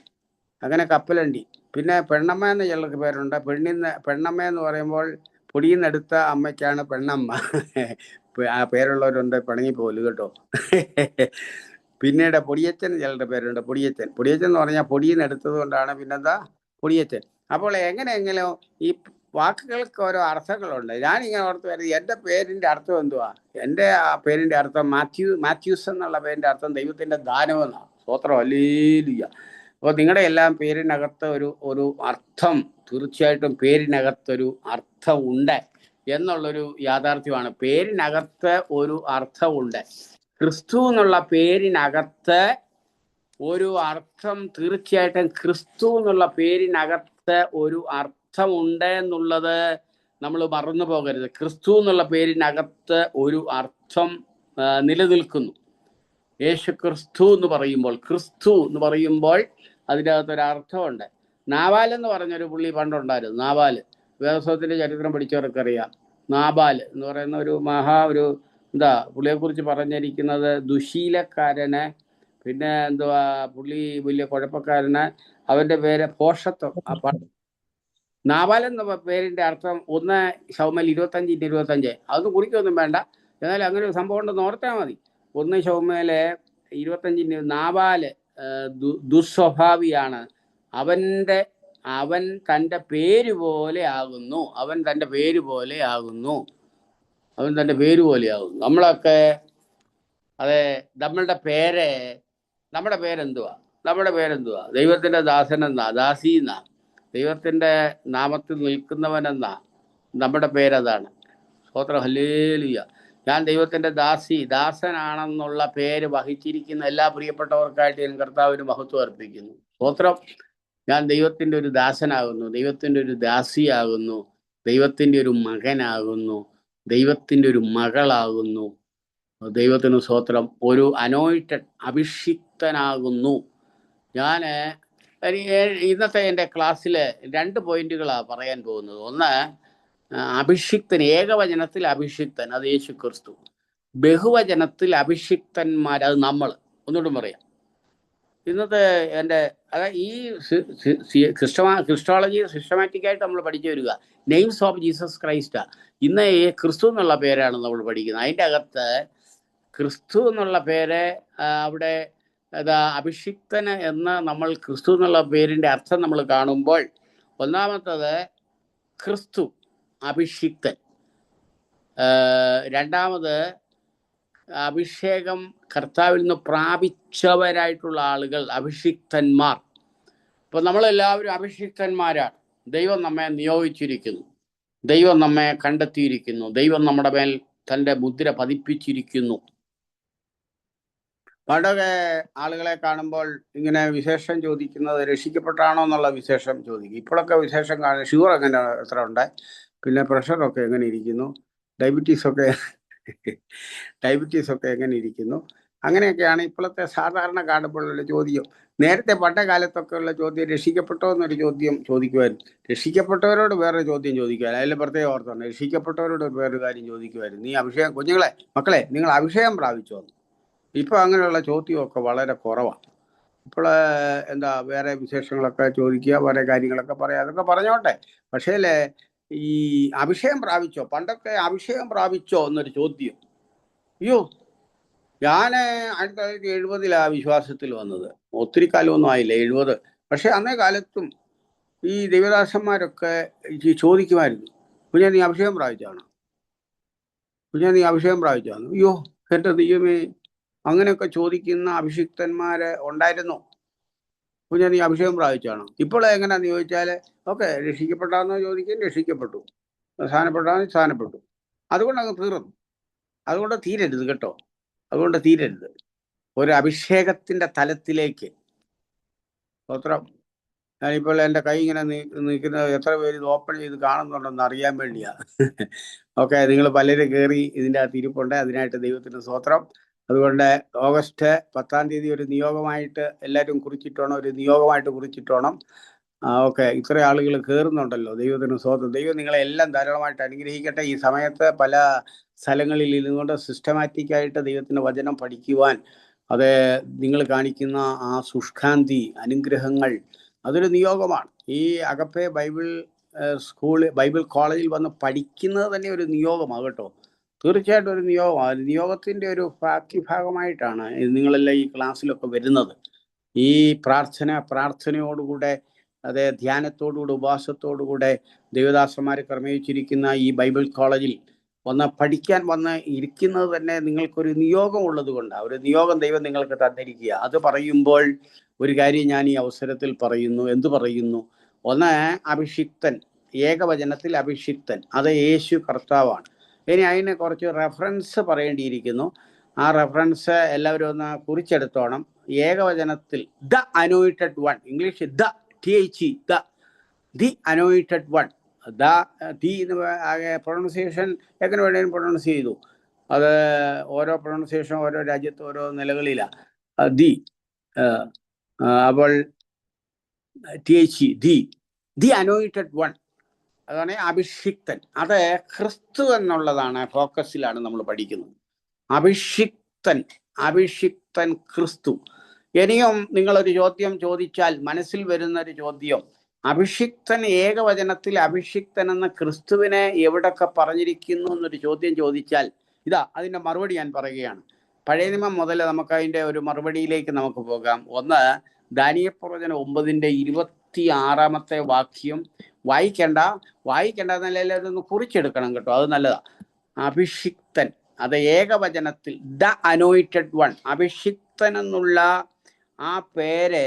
അങ്ങനെ കപ്പലണ്ടി. പിന്നെ പെണ്ണമ്മ എന്ന് ചിലർക്ക് പേരുണ്ട്. പെണ്ണമ്മ എന്ന് പറയുമ്പോൾ പൊടിയിൽ നിന്നെടുത്ത അമ്മയ്ക്കാണ് പെണ്ണമ്മ. ആ പേരുള്ളവരുണ്ട്, പിണങ്ങിപ്പോലും കേട്ടോ. പിന്നീട് പൊടിയച്ചൻ ചിലരുടെ പേരുണ്ട്. പൊടിയച്ചൻ എന്ന് പറഞ്ഞാൽ പൊടിയിൽ നിന്ന് എടുത്തത് കൊണ്ടാണ് പിന്നെന്താ പൊടിയച്ചൻ. അപ്പോൾ എങ്ങനെയെങ്കിലും ഈ വാക്കുകൾക്ക് ഓരോ അർത്ഥങ്ങളുണ്ട്. ഞാനിങ്ങനെ ഓർത്ത് വരുന്നത് എൻ്റെ പേരിൻ്റെ അർത്ഥം എന്തുവാ? എൻ്റെ ആ പേരിൻ്റെ അർത്ഥം മാത്യൂസ് എന്നുള്ള പേരിൻ്റെ അർത്ഥം ദൈവത്തിൻ്റെ ദാനമെന്നാണ്. സ്തോത്രം, ഹല്ലേലൂയ. അപ്പോൾ നിങ്ങളുടെ എല്ലാം പേരിനകത്ത് ഒരു അർത്ഥം, തീർച്ചയായിട്ടും പേരിനകത്തൊരു അർത്ഥം ഉണ്ട് എന്നുള്ളൊരു യാഥാർത്ഥ്യമാണ്. പേരിനകത്ത് ഒരു അർത്ഥമുണ്ട്. ക്രിസ്തു എന്നുള്ള പേരിനകത്ത് ഒരു അർത്ഥം, തീർച്ചയായിട്ടും ക്രിസ്തു എന്നുള്ള പേരിനകത്ത് ഒരു അർത്ഥമുണ്ട് എന്നുള്ളത് നമ്മൾ മറന്നു പോകരുത്. ക്രിസ്തു എന്നുള്ള പേരിനകത്ത് ഒരു അർത്ഥം നിലനിൽക്കുന്നു. യേശു ക്രിസ്തു എന്ന് പറയുമ്പോൾ അതിനകത്തൊരർത്ഥമുണ്ട്. നാബാൽ എന്ന് പറഞ്ഞൊരു പുള്ളി പണ്ടുണ്ടായിരുന്നു. നാബാൽ, വേദപുസ്തകത്തിന്റെ ചരിത്രം പഠിച്ചവർക്കറിയാം. നാബാൽ എന്ന് പറയുന്ന ഒരു പുള്ളിയെക്കുറിച്ച് പറഞ്ഞിരിക്കുന്നത് ദുശീലക്കാരന്, പിന്നെ പുള്ളി വലിയ കുഴപ്പക്കാരന്. അവന്റെ പേര് ഭോഷത്വം. നാബാൽ എന്ന പേരിന്റെ അർത്ഥം 1 ശമൂവേൽ 25:25. അതൊന്നും കുറിക്കൊന്നും വേണ്ട, എന്നാലും അങ്ങനെ ഒരു സംഭവം ഉണ്ടെന്ന് ഓർത്താൽ മതി. 1 ശമൂവേൽ 25 നാബാല് ദുസ്വഭാവിയാണ്. അവൻ തൻ്റെ പേര് പോലെ ആകുന്നു. നമ്മളൊക്കെ നമ്മുടെ പേരെന്തുവാ? ദൈവത്തിൻ്റെ ദാസനെന്നാ, ദാസീന്നാ, ദൈവത്തിൻ്റെ നാമത്തിൽ നിൽക്കുന്നവനെന്നാ നമ്മുടെ പേരതാണ്. സ്തോത്രം, ഹല്ലേലൂയ. ഞാൻ ദൈവത്തിൻ്റെ ദാസനാണെന്നുള്ള പേര് വഹിച്ചിരിക്കുന്ന എല്ലാ പ്രിയപ്പെട്ടവർക്കായിട്ട് ഞാൻ കർത്താവിന് മഹത്വം അർപ്പിക്കുന്നു. സ്തോത്രം. ഞാൻ ദൈവത്തിൻ്റെ ഒരു ദാസനാകുന്നു, ദൈവത്തിൻ്റെ ഒരു ദാസിയാകുന്നു, ദൈവത്തിൻ്റെ ഒരു മകനാകുന്നു, ദൈവത്തിൻ്റെ ഒരു മകളാകുന്നു. ദൈവത്തിന് സ്തോത്രം. ഒരു അനോയിന്റഡ്, അഭിഷിക്തനാകുന്നു. ഞാൻ ഇന്നത്തെ എൻ്റെ ക്ലാസ്സിൽ 2 പോയിന്റുകളാണ് പറയാൻ പോകുന്നത്. ഒന്ന്, അഭിഷിക്തൻ, ഏകവചനത്തിൽ അഭിഷിക്തൻ, അത് യേശു ക്രിസ്തു. ബഹുവചനത്തിൽ അഭിഷിക്തന്മാർ, അത് നമ്മൾ. ഒന്നുകൂടെ പറയാം. ഇന്നത്തെ എൻ്റെ ഈ ക്രിസ്റ്റോളജി സിസ്റ്റമാറ്റിക്കായിട്ട് നമ്മൾ പഠിച്ചു വരിക നെയിംസ് ഓഫ് ജീസസ് ക്രൈസ്റ്റാ. ഇന്ന് ഈ ക്രിസ്തു എന്നുള്ള പേരാണ് നമ്മൾ പഠിക്കുന്നത്. അതിൻ്റെ അകത്ത് ക്രിസ്തു എന്നുള്ള പേര് അവിടെ അഭിഷിക്തന് എന്ന് നമ്മൾ ക്രിസ്തു എന്നുള്ള പേരിൻ്റെ അർത്ഥം നമ്മൾ കാണുമ്പോൾ, ഒന്നാമത്തത് ക്രിസ്തു അഭിഷിക്തൻ, രണ്ടാമത് അഭിഷേകം കർത്താവിൽ നിന്ന് പ്രാപിച്ചവരായിട്ടുള്ള ആളുകൾ അഭിഷിക്തന്മാർ. ഇപ്പൊ നമ്മളെല്ലാവരും അഭിഷിക്തന്മാരാണ്. ദൈവം നമ്മെ നിയോഗിച്ചിരിക്കുന്നു, ദൈവം നമ്മെ കണ്ടെത്തിയിരിക്കുന്നു, ദൈവം നമ്മുടെ മേൽ തൻ്റെ മുദ്ര പതിപ്പിച്ചിരിക്കുന്നു. പണ്ടൊക്കെ ആളുകളെ കാണുമ്പോൾ ഇങ്ങനെ വിശേഷം ചോദിക്കുന്നത് രക്ഷിക്കപ്പെട്ടാണോ എന്നുള്ള വിശേഷം ചോദിക്കും. ഇപ്പോഴൊക്കെ വിശേഷം കാണുന്നത് ഷുഗർ എങ്ങനെ എത്ര ഉണ്ട്, പിന്നെ പ്രഷറൊക്കെ എങ്ങനെ ഇരിക്കുന്നു, ഡയബറ്റീസൊക്കെ എങ്ങനെ ഇരിക്കുന്നു, അങ്ങനെയൊക്കെയാണ് ഇപ്പോഴത്തെ സാധാരണ കാണുമ്പോഴുള്ള ചോദ്യം. നേരത്തെ പണ്ട കാലത്തൊക്കെ ഉള്ള ചോദ്യം രക്ഷിക്കപ്പെട്ടോ എന്നൊരു ചോദ്യം ചോദിക്കുമായിരുന്നു. രക്ഷിക്കപ്പെട്ടവരോട് വേറൊരു ചോദ്യം ചോദിക്കുമായിരുന്നു. അതിൽ പ്രത്യേകം ഓർത്തുണ്ട്, രക്ഷിക്കപ്പെട്ടവരോട് വേറൊരു കാര്യം ചോദിക്കുമായിരുന്നു. നീ മക്കളെ നിങ്ങൾ അഭിഷേകം പ്രാപിച്ചോ? ഇപ്പോൾ അങ്ങനെയുള്ള ചോദ്യമൊക്കെ വളരെ കുറവാണ്. ഇപ്പോൾ വേറെ വിശേഷങ്ങളൊക്കെ ചോദിക്കുക, വേറെ കാര്യങ്ങളൊക്കെ പറയാം, അതൊക്കെ പറഞ്ഞോട്ടെ. പക്ഷേ ഈ അഭിഷേകം പ്രാപിച്ചോ, പണ്ടൊക്കെ അഭിഷേകം പ്രാപിച്ചോ എന്നൊരു ചോദ്യം. അയ്യോ, ഞാൻ 1970 വിശ്വാസത്തിൽ വന്നത്. ഒത്തിരി കാലമൊന്നും ആയില്ല, 70 പക്ഷെ അന്നേ കാലത്തും ഈ ദൈവദാസന്മാരൊക്കെ ചോദിക്കുമായിരുന്നു, കുഞ്ഞാ നീ അഭിഷേകം പ്രാപിച്ചാണ്, കുഞ്ഞാ നീ അഭിഷേകം പ്രാപിച്ചാണ്. അയ്യോ എൻ്റെ ദൈവമേ, അങ്ങനെയൊക്കെ ചോദിക്കുന്ന അഭിഷിക്തന്മാര് ഉണ്ടായിരുന്നു. കുഞ്ഞാ നീ അഭിഷേകം പ്രാപിച്ചാണ്. ഇപ്പോൾ എങ്ങനെയാന്ന് ചോദിച്ചാൽ, ഓക്കെ രക്ഷിക്കപ്പെട്ടാന്ന് ചോദിക്കും, രക്ഷിക്കപ്പെട്ടു, സ്ഥാനപ്പെട്ടാന്ന് സ്ഥാനപ്പെട്ടു, അതുകൊണ്ട് അങ്ങ് തീർന്നു. അതുകൊണ്ട് തീരരുത് കേട്ടോ, അതുകൊണ്ട് തീരരുത്. ഒരു അഭിഷേകത്തിന്റെ തലത്തിലേക്ക് സ്തോത്രം. ഞാനിപ്പോൾ എൻ്റെ കൈ ഇങ്ങനെ നിൽക്കുന്നത് എത്ര പേര് ഇത് ഓപ്പൺ ചെയ്ത് കാണുന്നുണ്ടെന്ന് അറിയാൻ വേണ്ടിയാ. ഓക്കെ, നിങ്ങൾ പലരും കയറി ഇതിൻ്റെ അകത്ത് ഇരിപ്പുണ്ട്, അതിനായിട്ട് ദൈവത്തിന് സ്തോത്രം. അതുകൊണ്ട് ഓഗസ്റ്റ് 10-ാം തീയതി ഒരു നിയോഗമായിട്ട് എല്ലാവരും കുറിച്ചിട്ടോണം, ഒരു നിയോഗമായിട്ട് കുറിച്ചിട്ടോണം. ഓക്കെ, ഇത്ര ആളുകൾ കയറുന്നുണ്ടല്ലോ, ദൈവത്തിന് സ്തോത്രം. ദൈവം നിങ്ങളെ എല്ലാം ധാരാളമായിട്ട് അനുഗ്രഹിക്കട്ടെ. ഈ സമയത്ത് പല സ്ഥലങ്ങളിൽ ഇരുന്നുകൊണ്ട് സിസ്റ്റമാറ്റിക്കായിട്ട് ദൈവത്തിൻ്റെ വചനം പഠിക്കുവാൻ, അത് നിങ്ങൾ കാണിക്കുന്ന ആ ശുഷ്കാന്തി, അനുഗ്രഹങ്ങൾ, അതൊരു നിയോഗമാണ്. ഈ അഗപ്പെ ബൈബിൾ ബൈബിൾ കോളേജിൽ വന്ന് പഠിക്കുന്നത് തന്നെ ഒരു നിയോഗമാണ് കേട്ടോ, തീർച്ചയായിട്ടും ഒരു നിയോഗമാണ്. നിയോഗത്തിൻ്റെ ഒരു ഭാഗമായിട്ടാണ് നിങ്ങളെല്ലാം ഈ ക്ലാസ്സിലൊക്കെ വരുന്നത്. ഈ പ്രാർത്ഥനയോടുകൂടെ, അതെ ധ്യാനത്തോടുകൂടെ, ഉപവാസത്തോടുകൂടെ ദൈവദാസന്മാർ ക്രമീകരിച്ചിരിക്കുന്ന ഈ ബൈബിൾ കോളേജിൽ പഠിക്കാൻ ഇരിക്കുന്നത് തന്നെ നിങ്ങൾക്കൊരു നിയോഗം ഉള്ളത് കൊണ്ടാണ്. ഒരു നിയോഗം ദൈവം നിങ്ങൾക്ക് തന്നിരിക്കുക. അത് പറയുമ്പോൾ ഒരു കാര്യം ഞാൻ ഈ അവസരത്തിൽ പറയുന്നു. എന്തു പറയുന്നു? ഒന്ന്, അഭിഷിക്തൻ, ഏകവചനത്തിൽ അഭിഷിക്തൻ, അത് യേശു കർത്താവാണ്. ഇനി അതിന് കുറച്ച് റെഫറൻസ് പറയേണ്ടിയിരിക്കുന്നു. ആ റെഫറൻസ് എല്ലാവരും ഒന്ന് കുറിച്ചെടുത്തോണം. ഏകവചനത്തിൽ the anointed one, English the THE, the anointed one. The pronunciation എങ്ങനെ വേണേലും പ്രൊണൗൺസ് ചെയ്തു. അത് ഓരോ പ്രൊണൗൺസിയേഷൻ ഓരോ രാജ്യത്ത് ഓരോ നിലകളിലാണ്. അപ്പോൾ THE, ദി അനോയിറ്റഡ് വൺ, അതാണ് അഭിഷിക്തൻ. അത് ക്രിസ്തു എന്നുള്ളതാണ് ഫോക്കസിലാണ് നമ്മൾ പഠിക്കുന്നത്. അഭിഷിക്തൻ ക്രിസ്തു. ഇനിയും നിങ്ങളൊരു ചോദ്യം ചോദിച്ചാൽ, മനസ്സിൽ വരുന്നൊരു ചോദ്യം, അഭിഷിക്തൻ ഏകവചനത്തിൽ അഭിഷിക്തൻ എന്ന ക്രിസ്തുവിനെ എവിടൊക്കെ പറഞ്ഞിരിക്കുന്നു എന്നൊരു ചോദ്യം ചോദിച്ചാൽ, ഇതാ അതിൻ്റെ മറുപടി ഞാൻ പറയുകയാണ്. പഴയ നിയമം മുതൽ നമുക്ക് അതിൻ്റെ ഒരു മറുപടിയിലേക്ക് നമുക്ക് പോകാം. ഒന്ന്, ദാനിയേൽ പ്രവചനം 9:26 വാക്യം. വായിക്കണ്ട എന്നല്ല, ഒന്ന് കുറിച്ചെടുക്കണം കേട്ടോ, അത് നല്ലതാ. അഭിഷിക്തൻ, അത് ഏകവചനത്തിൽ ദ അനോയിറ്റഡ് വൺ, അഭിഷിക്തൻ എന്നുള്ള ആ പേര്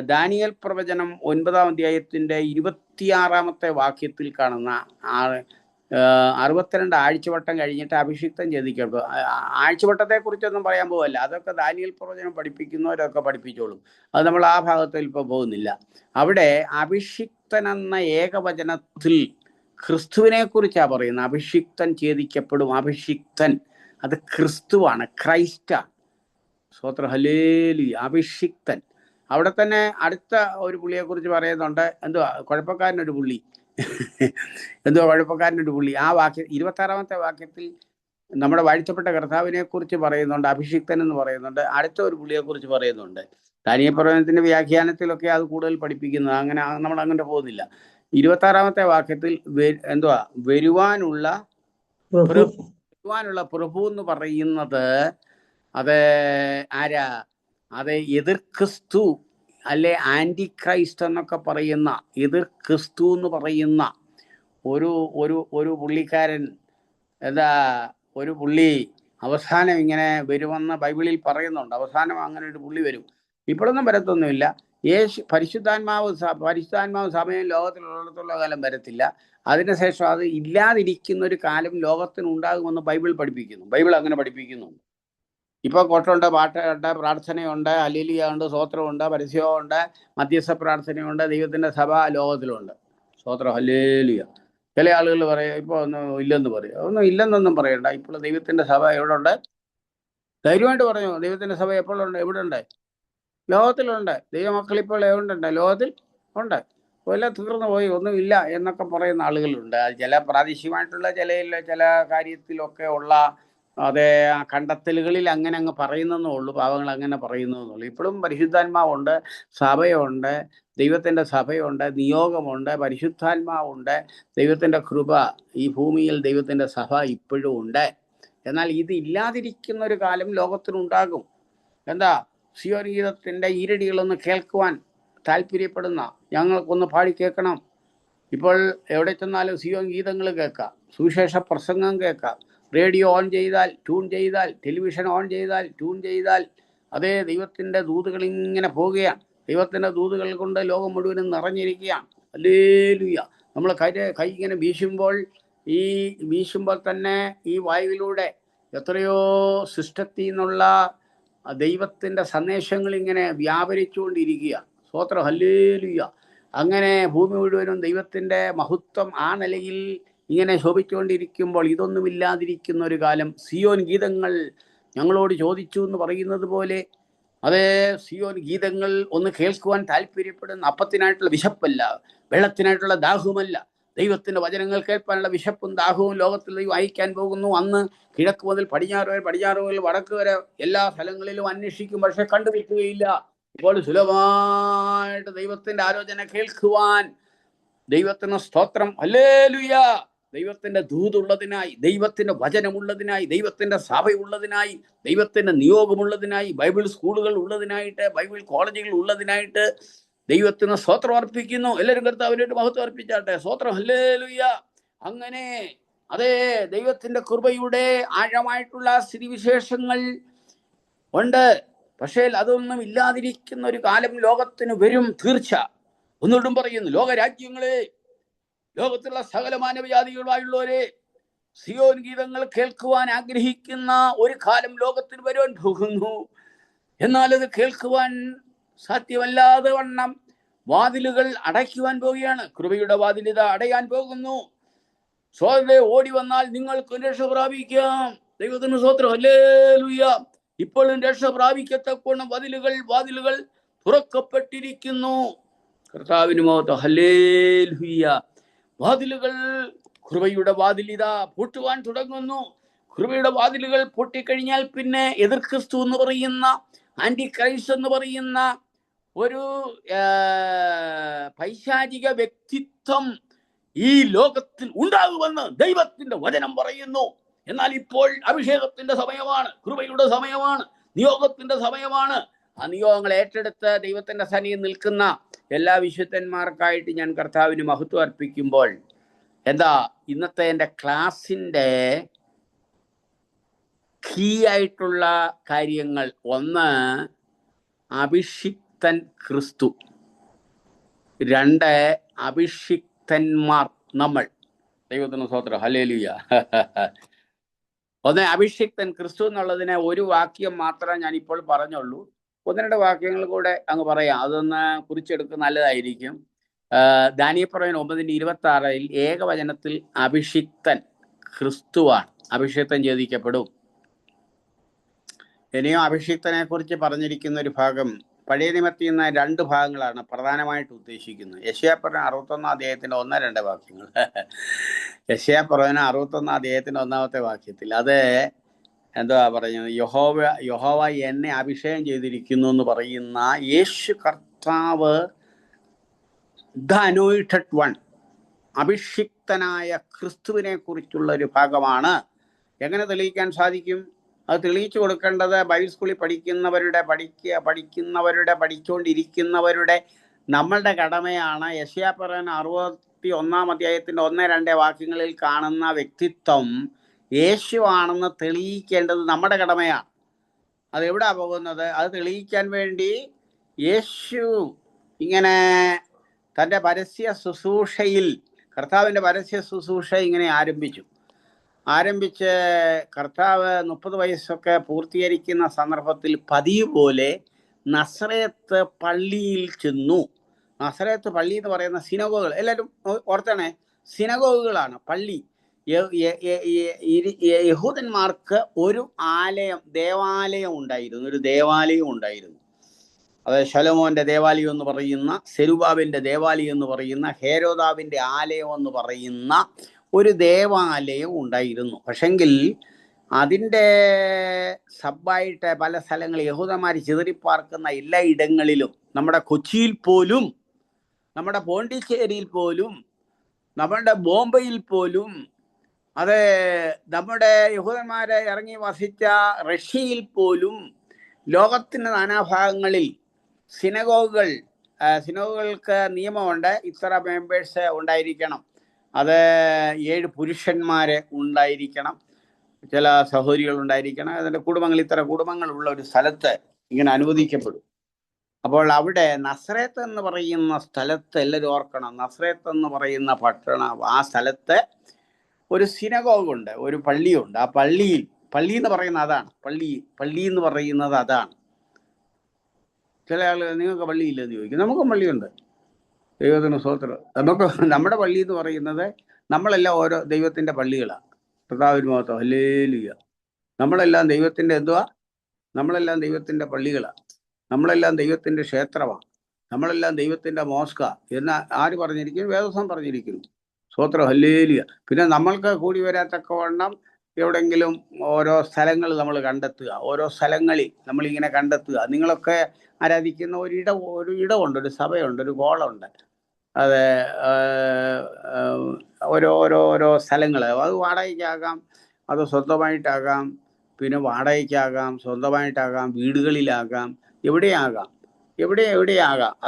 ദാനിയേൽ പ്രവചനം 9-ാം അധ്യായത്തിന്റെ 26 വാക്യത്തിൽ കാണുന്ന 62 ആഴ്ചവട്ടം കഴിഞ്ഞിട്ട് അഭിഷിക്തൻ ചെയ്തിക്കപ്പെട്ടു. ആഴ്ചവട്ടത്തെ കുറിച്ചൊന്നും പറയാൻ പോവല്ല, അതൊക്കെ ദാനിയേൽ പ്രവചനം പഠിപ്പിക്കുന്നവരൊക്കെ പഠിപ്പിച്ചോളും. അത് നമ്മൾ ആ ഭാഗത്തിൽ ഇപ്പോൾ പോകുന്നില്ല. അവിടെ അഭിഷിക്തൻ എന്ന ഏകവചനത്തിൽ ക്രിസ്തുവിനെ കുറിച്ചാണ് പറയുന്നത്. അഭിഷിക്തൻ ഛേദിക്കപ്പെടും. അഭിഷിക്തൻ അത് ക്രിസ്തുവാണ്, ക്രൈസ്റ്റാണ്. സ്തോത്ര ഹല്ലേലൂയ. അഭിഷിക്തൻ. അവിടെ തന്നെ അടുത്ത ഒരു പുള്ളിയെ കുറിച്ച് പറയുന്നുണ്ട്. എന്തുവാ കുഴപ്പക്കാരനൊരു പുള്ളി, കുഴപ്പക്കാരനൊരു പുള്ളി. ആ വാക്യം 26-ാമത്തെ വാക്യത്തിൽ നമ്മുടെ വാഴ്ത്തപ്പെട്ട കർത്താവിനെ കുറിച്ച് പറയുന്നുണ്ട്, അഭിഷിക്തൻ എന്ന് പറയുന്നുണ്ട്. അടുത്ത ഒരു പുള്ളിയെ കുറിച്ച് പറയുന്നുണ്ട്. ദാനിയേൽ പ്രവചനത്തിന്റെ വ്യാഖ്യാനത്തിലൊക്കെ അത് കൂടുതൽ പഠിപ്പിക്കുന്നത്. അങ്ങനെ നമ്മൾ അങ്ങനെ പോകുന്നില്ല. 26-ാമത്തെ വാക്യത്തിൽ വരുവാനുള്ള പ്രഭു എന്ന് പറയുന്നത് അത് ആരാ? അത് എതിർ ക്രിസ്തു, അല്ലെ ആന്റി ക്രൈസ്റ്റ് എന്നൊക്കെ പറയുന്ന, എതിർ ക്രിസ്തു എന്ന് പറയുന്ന ഒരു പുള്ളിക്കാരൻ, ഒരു പുള്ളി അവസാനം ഇങ്ങനെ വരുമെന്ന് ബൈബിളിൽ പറയുന്നുണ്ട്. അവസാനം അങ്ങനെ ഒരു പുള്ളി വരും. ഇപ്പോഴൊന്നും വരത്തൊന്നുമില്ല. പരിശുദ്ധാത്മാവ് സമയം ലോകത്തിലുള്ളിടത്തോളം കാലം വരത്തില്ല. അതിനുശേഷം അത് ഇല്ലാതിരിക്കുന്ന ഒരു കാലം ലോകത്തിനുണ്ടാകുമെന്ന് ബൈബിൾ പഠിപ്പിക്കുന്നു. ബൈബിൾ അങ്ങനെ പഠിപ്പിക്കുന്നുണ്ട്. ഇപ്പോൾ കൊട്ടുണ്ട്, പാട്ടുണ്ട്, പ്രാർത്ഥനയുണ്ട്, ഹല്ലേലൂയ ഉണ്ട്, സ്തോത്രമുണ്ട്, പരസ്യമുണ്ട്, മധ്യസ്ഥ പ്രാർത്ഥനയുണ്ട്, ദൈവത്തിൻ്റെ സഭ ലോകത്തിലുണ്ട്. സ്തോത്രം, ഹല്ലേലൂയ. ചില ആളുകൾ പറയും ഇപ്പോൾ ഒന്നും ഇല്ലെന്ന് പറയും. ഒന്നും ഇല്ലെന്നൊന്നും പറയണ്ട. ഇപ്പോൾ ദൈവത്തിൻ്റെ സഭ എവിടെ ഉണ്ട്? ധൈര്യമായിട്ട് പറഞ്ഞു, ദൈവത്തിൻ്റെ സഭ എപ്പോഴുണ്ട്? എവിടെ ഉണ്ട്? ലോകത്തിലുണ്ട്. ദൈവമക്കൾ ഇപ്പോൾ എവിടെയുണ്ട്? ലോകത്തിൽ ഉണ്ട്. എല്ലാം തീർന്നു പോയി, ഒന്നുമില്ല എന്നൊക്കെ പറയുന്ന ആളുകളുണ്ട്. അത് ചില പ്രാദേശികമായിട്ടുള്ള ചില കാര്യത്തിലൊക്കെ ഉള്ള അതേ കണ്ടെത്തലുകളിൽ അങ്ങനെ അങ്ങ് പറയുന്നതേ ഉള്ളൂ. പാവങ്ങൾ അങ്ങനെ പറയുന്നതേ ഉള്ളൂ. ഇപ്പോഴും പരിശുദ്ധാത്മാവുണ്ട്, സഭയുണ്ട്, ദൈവത്തിൻ്റെ സഭയുണ്ട്, നിയോഗമുണ്ട്, പരിശുദ്ധാത്മാവുണ്ട്, ദൈവത്തിൻ്റെ കൃപ ഈ ഭൂമിയിൽ, ദൈവത്തിൻ്റെ സഭ ഇപ്പോഴും ഉണ്ട്. എന്നാൽ ഇത് ഇല്ലാതിരിക്കുന്ന ഒരു കാലം ലോകത്തിനുണ്ടാകും. സിയോൻ ഗീതത്തിൻ്റെ ഈരടികളൊന്ന് കേൾക്കുവാൻ താല്പര്യപ്പെടുന്ന ഞങ്ങൾക്കൊന്ന് പാടി കേൾക്കണം. ഇപ്പോൾ എവിടെ ചെന്നാലും സിയോൻ ഗീതങ്ങൾ കേൾക്കാം, സുവിശേഷ പ്രസംഗം കേൾക്കാം, റേഡിയോ ഓൺ ചെയ്താൽ, ട്യൂൺ ചെയ്താൽ, ടെലിവിഷൻ ഓൺ ചെയ്താൽ, ട്യൂൺ ചെയ്താൽ അതേ ദൈവത്തിൻ്റെ ദൂതുകൾ ഇങ്ങനെ പോവുകയാണ്. ദൈവത്തിൻ്റെ ദൂതുകൾ കൊണ്ട് ലോകം മുഴുവനും നിറഞ്ഞിരിക്കുകയാണ്. ഹല്ലേലൂയ. നമ്മൾ കൈ ഇങ്ങനെ വീശുമ്പോൾ തന്നെ ഈ വായുവിലൂടെ എത്രയോ സിസ്റ്റത്തിൽ നിന്നുള്ള ദൈവത്തിൻ്റെ സന്ദേശങ്ങൾ ഇങ്ങനെ വ്യാപരിച്ചുകൊണ്ടിരിക്കുക. സ്തോത്രം, ഹല്ലേലൂയ. അങ്ങനെ ഭൂമി മുഴുവനും ദൈവത്തിൻ്റെ മഹത്വം ആ നിലയിൽ ഇങ്ങനെ ശോഭിച്ചുകൊണ്ടിരിക്കുമ്പോൾ ഇതൊന്നുമില്ലാതിരിക്കുന്ന ഒരു കാലം സിയോൻ ഗീതങ്ങൾ ഞങ്ങളോട് ചോദിച്ചു എന്ന് പറയുന്നത് പോലെ അതേ സിയോൻ ഗീതങ്ങൾ ഒന്ന് കേൾക്കുവാൻ താല്പര്യപ്പെടുന്ന, അപ്പത്തിനായിട്ടുള്ള വിശപ്പല്ല, വെള്ളത്തിനായിട്ടുള്ള ദാഹവുമല്ല, ദൈവത്തിൻ്റെ വചനങ്ങൾ കേൾക്കാനുള്ള വിശപ്പും ദാഹവും ലോകത്തിൽ ദൈവം അയക്കാൻ പോകുന്നു. അന്ന് കിഴക്ക് മുതൽ പടിഞ്ഞാറ് വരെ, പടിഞ്ഞാറ് മുതൽ വടക്ക് വരെ എല്ലാ സ്ഥലങ്ങളിലും അന്വേഷിക്കും, പക്ഷെ കണ്ടുപിടിക്കുകയില്ല. ഇപ്പോൾ സുലഭമായിട്ട് ദൈവത്തിൻ്റെ ആലോചന കേൾക്കുവാൻ ദൈവത്തിന് സ്തോത്രം, ഹല്ലേലൂയ. ദൈവത്തിൻ്റെ ദൂതുള്ളതിനായി, ദൈവത്തിൻ്റെ വചനമുള്ളതിനായി, ദൈവത്തിൻ്റെ സഭയുള്ളതിനായി, ദൈവത്തിൻ്റെ നിയോഗമുള്ളതിനായി, ബൈബിൾ സ്കൂളുകൾ ഉള്ളതിനായിട്ട്, ബൈബിൾ കോളേജുകൾ ഉള്ളതിനായിട്ട് ദൈവത്തിന് സ്തോത്രം അർപ്പിക്കുന്നു. എല്ലാവരും കർത്താവിനോട് മഹത്വം അർപ്പിച്ചാട്ടെ. സ്തോത്രം, ഹല്ലേലൂയ. അങ്ങനെ അതേ ദൈവത്തിൻ്റെ കൃപയുടെ ആഴമായിട്ടുള്ള സ്ഥിതിവിശേഷങ്ങൾ ഉണ്ട്. പക്ഷേ അതൊന്നും ഇല്ലാതിരിക്കുന്ന ഒരു കാലം ലോകത്തിന് വരും, തീർച്ച. ഒന്നുകൊണ്ടും പറയുന്നു, ലോകരാജ്യങ്ങളെ, ലോകത്തുള്ള സകല മാനവജാതികളുമായുള്ളവരെ, സിയോൻ ഗീതങ്ങൾ കേൾക്കുവാൻ ആഗ്രഹിക്കുന്ന ഒരു കാലം ലോകത്തിന് വരുവാൻ പോകുന്നു. എന്നാൽ അത് കേൾക്കുവാൻ സാധ്യമല്ലാതെ വണ്ണം വാതിലുകൾ അടയ്ക്കുവാൻ പോവുകയാണ്. കൃപയുടെ വാതിലിത അടയാൻ പോകുന്നു. സോദരരെ, ഓടി വന്നാൽ നിങ്ങൾക്ക് രക്ഷ പ്രാപിക്കാം. ദൈവത്തിന് സ്തോത്രം, ഹല്ലേലൂയ. ഇപ്പോഴും രക്ഷ പ്രാപിക്കത്തക്കോണം വാതിലുകൾ തുറക്കപ്പെട്ടിരിക്കുന്നു. കർത്താവിന് മഹത്വം, ഹല്ലേലൂയ. വാതിലുകൾ, കൃപയുടെ വാതിലിതാ പൂട്ടുവാൻ തുടങ്ങുന്നു. കൃപയുടെ വാതിലുകൾ പൊട്ടിക്കഴിഞ്ഞാൽ പിന്നെ എതിർ ക്രിസ്തു എന്ന് പറയുന്ന, ആന്റി ക്രൈസ്റ്റ് എന്ന് പറയുന്ന ഒരു പൈശാചിക വ്യക്തിത്വം ഈ ലോകത്തിൽ ഉണ്ടാകുമെന്ന് ദൈവത്തിന്റെ വചനം പറയുന്നു. എന്നാൽ ഇപ്പോൾ അഭിഷേകത്തിന്റെ സമയമാണ്, കൃപയുടെ സമയമാണ്, നിയോഗത്തിന്റെ സമയമാണ്. ആ നിയോഗങ്ങൾ ഏറ്റെടുത്ത് ദൈവത്തിന്റെ സന്നിധിയിൽ നിൽക്കുന്ന എല്ലാ വിശുദ്ധന്മാർക്കായിട്ട് ഞാൻ കർത്താവിന് മഹത്വം അർപ്പിക്കുമ്പോൾ എന്താ ഇന്നത്തെ എൻ്റെ ക്ലാസിൻ്റെ കീ ആയിട്ടുള്ള കാര്യങ്ങൾ: ഒന്ന്, അഭിഷിക്തൻ ക്രിസ്തു; രണ്ട്, അഭിഷിക്തന്മാർ നമ്മൾ. ദൈവത്തിന് സ്തോത്രം, ഹല്ലേലൂയ. ഒന്ന്, അഭിഷിക്തൻ ക്രിസ്തു എന്നുള്ളതിനെ ഒരു വാക്യം മാത്രമേ ഞാൻ ഇപ്പോൾ പറഞ്ഞുള്ളൂ. ഒന്ന് രണ്ട് വാക്യങ്ങൾ കൂടെ അങ്ങ് പറയാം, അതൊന്ന് കുറിച്ചെടുക്കുക നല്ലതായിരിക്കും. ദാനിയേൽ പ്രവചനം 9:26 ഏകവചനത്തിൽ അഭിഷിക്തൻ ക്രിസ്തുവാണ്, അഭിഷിക്തൻ ഛേദിക്കപ്പെടും. ഇനിയും അഭിഷിക്തനെ കുറിച്ച് പറഞ്ഞിരിക്കുന്ന ഒരു ഭാഗം പഴയ നിയമത്തിൽ നിന്ന് 2 ഭാഗങ്ങളാണ് പ്രധാനമായിട്ട് ഉദ്ദേശിക്കുന്നത്. യെശയ്യാ പ്രവചനം 61 1-2 വാക്യങ്ങൾ. യെശയ്യാ പ്രവചനം 61 1 വാക്യത്തിൽ അത് എന്താ പറയുന്നത്? യഹോവ എന്നെ അഭിഷേകം ചെയ്തിരിക്കുന്നു എന്ന് പറയുന്ന യേശു കർത്താവ്, ദ അനോയിന്റഡ് വൺ, അഭിഷിക്തനായ ക്രിസ്തുവിനെ കുറിച്ചുള്ള ഒരു ഭാഗമാണ്. എങ്ങനെ തെളിയിക്കാൻ സാധിക്കും? അത് തെളിയിച്ചു കൊടുക്കേണ്ടത് ബൈബിൾ സ്കൂളിൽ പഠിച്ചുകൊണ്ടിരിക്കുന്നവരുടെ നമ്മളുടെ കടമയാണ്. യെശയ്യാ പ്രവചനം 61 1-2 വാക്യങ്ങളിൽ കാണുന്ന വ്യക്തിത്വം യേശു ആണെന്ന് തെളിയിക്കേണ്ടത് നമ്മുടെ കടമയാണ്. അതെവിടാ പോകുന്നത്? അത് തെളിയിക്കാൻ വേണ്ടി യേശു ഇങ്ങനെ തൻ്റെ പരസ്യ ശുശ്രൂഷയിൽ, കർത്താവിൻ്റെ പരസ്യ ശുശ്രൂഷ ഇങ്ങനെ ആരംഭിച്ച് കർത്താവ് 30 വയസ്സൊക്കെ പൂർത്തീകരിക്കുന്ന സന്ദർഭത്തിൽ പതിവ് പോലെ നസറേത്ത് പള്ളിയിൽ ചെന്നു. നസറേത്ത് പള്ളി എന്ന് പറയുന്ന സിനഗോഗുകൾ, എല്ലാവരും ഓർത്തണേ, സിനഗോഗുകളാണ് പള്ളി. യഹൂദന്മാർക്ക് ഒരു ദേവാലയം ഉണ്ടായിരുന്നു. അത് ശലോമോന്റെ ദേവാലയം എന്ന് പറയുന്ന, സെരുബാബിന്റെ ദേവാലയം എന്ന് പറയുന്ന, ഹേരോദാവിന്റെ ആലയം എന്ന് പറയുന്ന ഒരു ദേവാലയം ഉണ്ടായിരുന്നു. പക്ഷെങ്കിൽ അതിൻ്റെ സബ്ബായിട്ട് പല സ്ഥലങ്ങളിൽ യഹൂദന്മാർ ചിതറിപ്പാർക്കുന്ന എല്ലാ ഇടങ്ങളിലും, നമ്മുടെ കൊച്ചിയിൽ പോലും, നമ്മുടെ പോണ്ടിച്ചേരിയിൽ പോലും, നമ്മുടെ ബോംബെയിൽ പോലും, അത് നമ്മുടെ യഹൂദന്മാരെ ഇറങ്ങി വസിച്ച റഷ്യയിൽ പോലും, ലോകത്തിൻ്റെ നാനാഭാഗങ്ങളിൽ സിനഗോഗുകൾ സിനഗോഗുകൾക്ക് നിയമമുണ്ട്, ഇത്ര മെമ്പേഴ്സ് ഉണ്ടായിരിക്കണം, അത് 7 പുരുഷന്മാരെ ഉണ്ടായിരിക്കണം, ചില സഹോദരികൾ ഉണ്ടായിരിക്കണം, അതിൻ്റെ കുടുംബങ്ങൾ ഇത്ര കുടുംബങ്ങളുള്ള ഒരു സ്ഥലത്ത് ഇങ്ങനെ അനുവദിക്കപ്പെടും. അപ്പോൾ അവിടെ നസ്രേത്ത് എന്ന് പറയുന്ന സ്ഥലത്ത്, എല്ലാവരും ഓർക്കണം, നസ്രേത്ത് എന്ന് പറയുന്ന പട്ടണം, ആ സ്ഥലത്ത് ഒരു സിനഗോഗുണ്ട്, ഒരു പള്ളിയുണ്ട്. ആ പള്ളി എന്ന് പറയുന്നത് അതാണ്. പള്ളി എന്ന് പറയുന്നത് അതാണ്. ചില ആളുകൾ നിങ്ങൾക്ക് പള്ളിയില്ലെന്ന് ചോദിക്കും. നമുക്കും പള്ളിയുണ്ട്, ദൈവത്തിന് സ്തോത്രം. നമ്മുടെ പള്ളി എന്ന് പറയുന്നത്, നമ്മളെല്ലാം ഓരോ ദൈവത്തിൻ്റെ പള്ളികളാണ്. കർത്താവിന് മാത്രം ഹല്ലേലൂയ. നമ്മളെല്ലാം ദൈവത്തിൻ്റെ എന്തുവാ? നമ്മളെല്ലാം ദൈവത്തിൻ്റെ പള്ളികളാണ്. നമ്മളെല്ലാം ദൈവത്തിൻ്റെ ക്ഷേത്രമാണ്. നമ്മളെല്ലാം ദൈവത്തിൻ്റെ മോസ്ക എന്ന് ആര് പറഞ്ഞിരിക്കുന്നു? വേദോസം പറഞ്ഞിരിക്കുന്നു. സ്തോത്രം, ഹല്ലേലൂയ. പിന്നെ നമ്മൾക്ക് കൂടി വരാത്തക്കവണ്ണം എവിടെങ്കിലും ഓരോ സ്ഥലങ്ങൾ നമ്മൾ കണ്ടെത്തുക, ഓരോ സ്ഥലങ്ങളിൽ നമ്മളിങ്ങനെ കണ്ടെത്തുക. നിങ്ങളൊക്കെ ആരാധിക്കുന്ന ഒരു ഇടമുണ്ട്, ഒരു സഭയുണ്ട്, ഒരു ഗോളമുണ്ട്. അത് ഓരോ സ്ഥലങ്ങൾ, അത് വാടകയ്ക്കാകാം, അത് സ്വന്തമായിട്ടാകാം, പിന്നെ വാടകയ്ക്കാകാം, സ്വന്തമായിട്ടാകാം, വീടുകളിലാകാം, എവിടെയാകാം.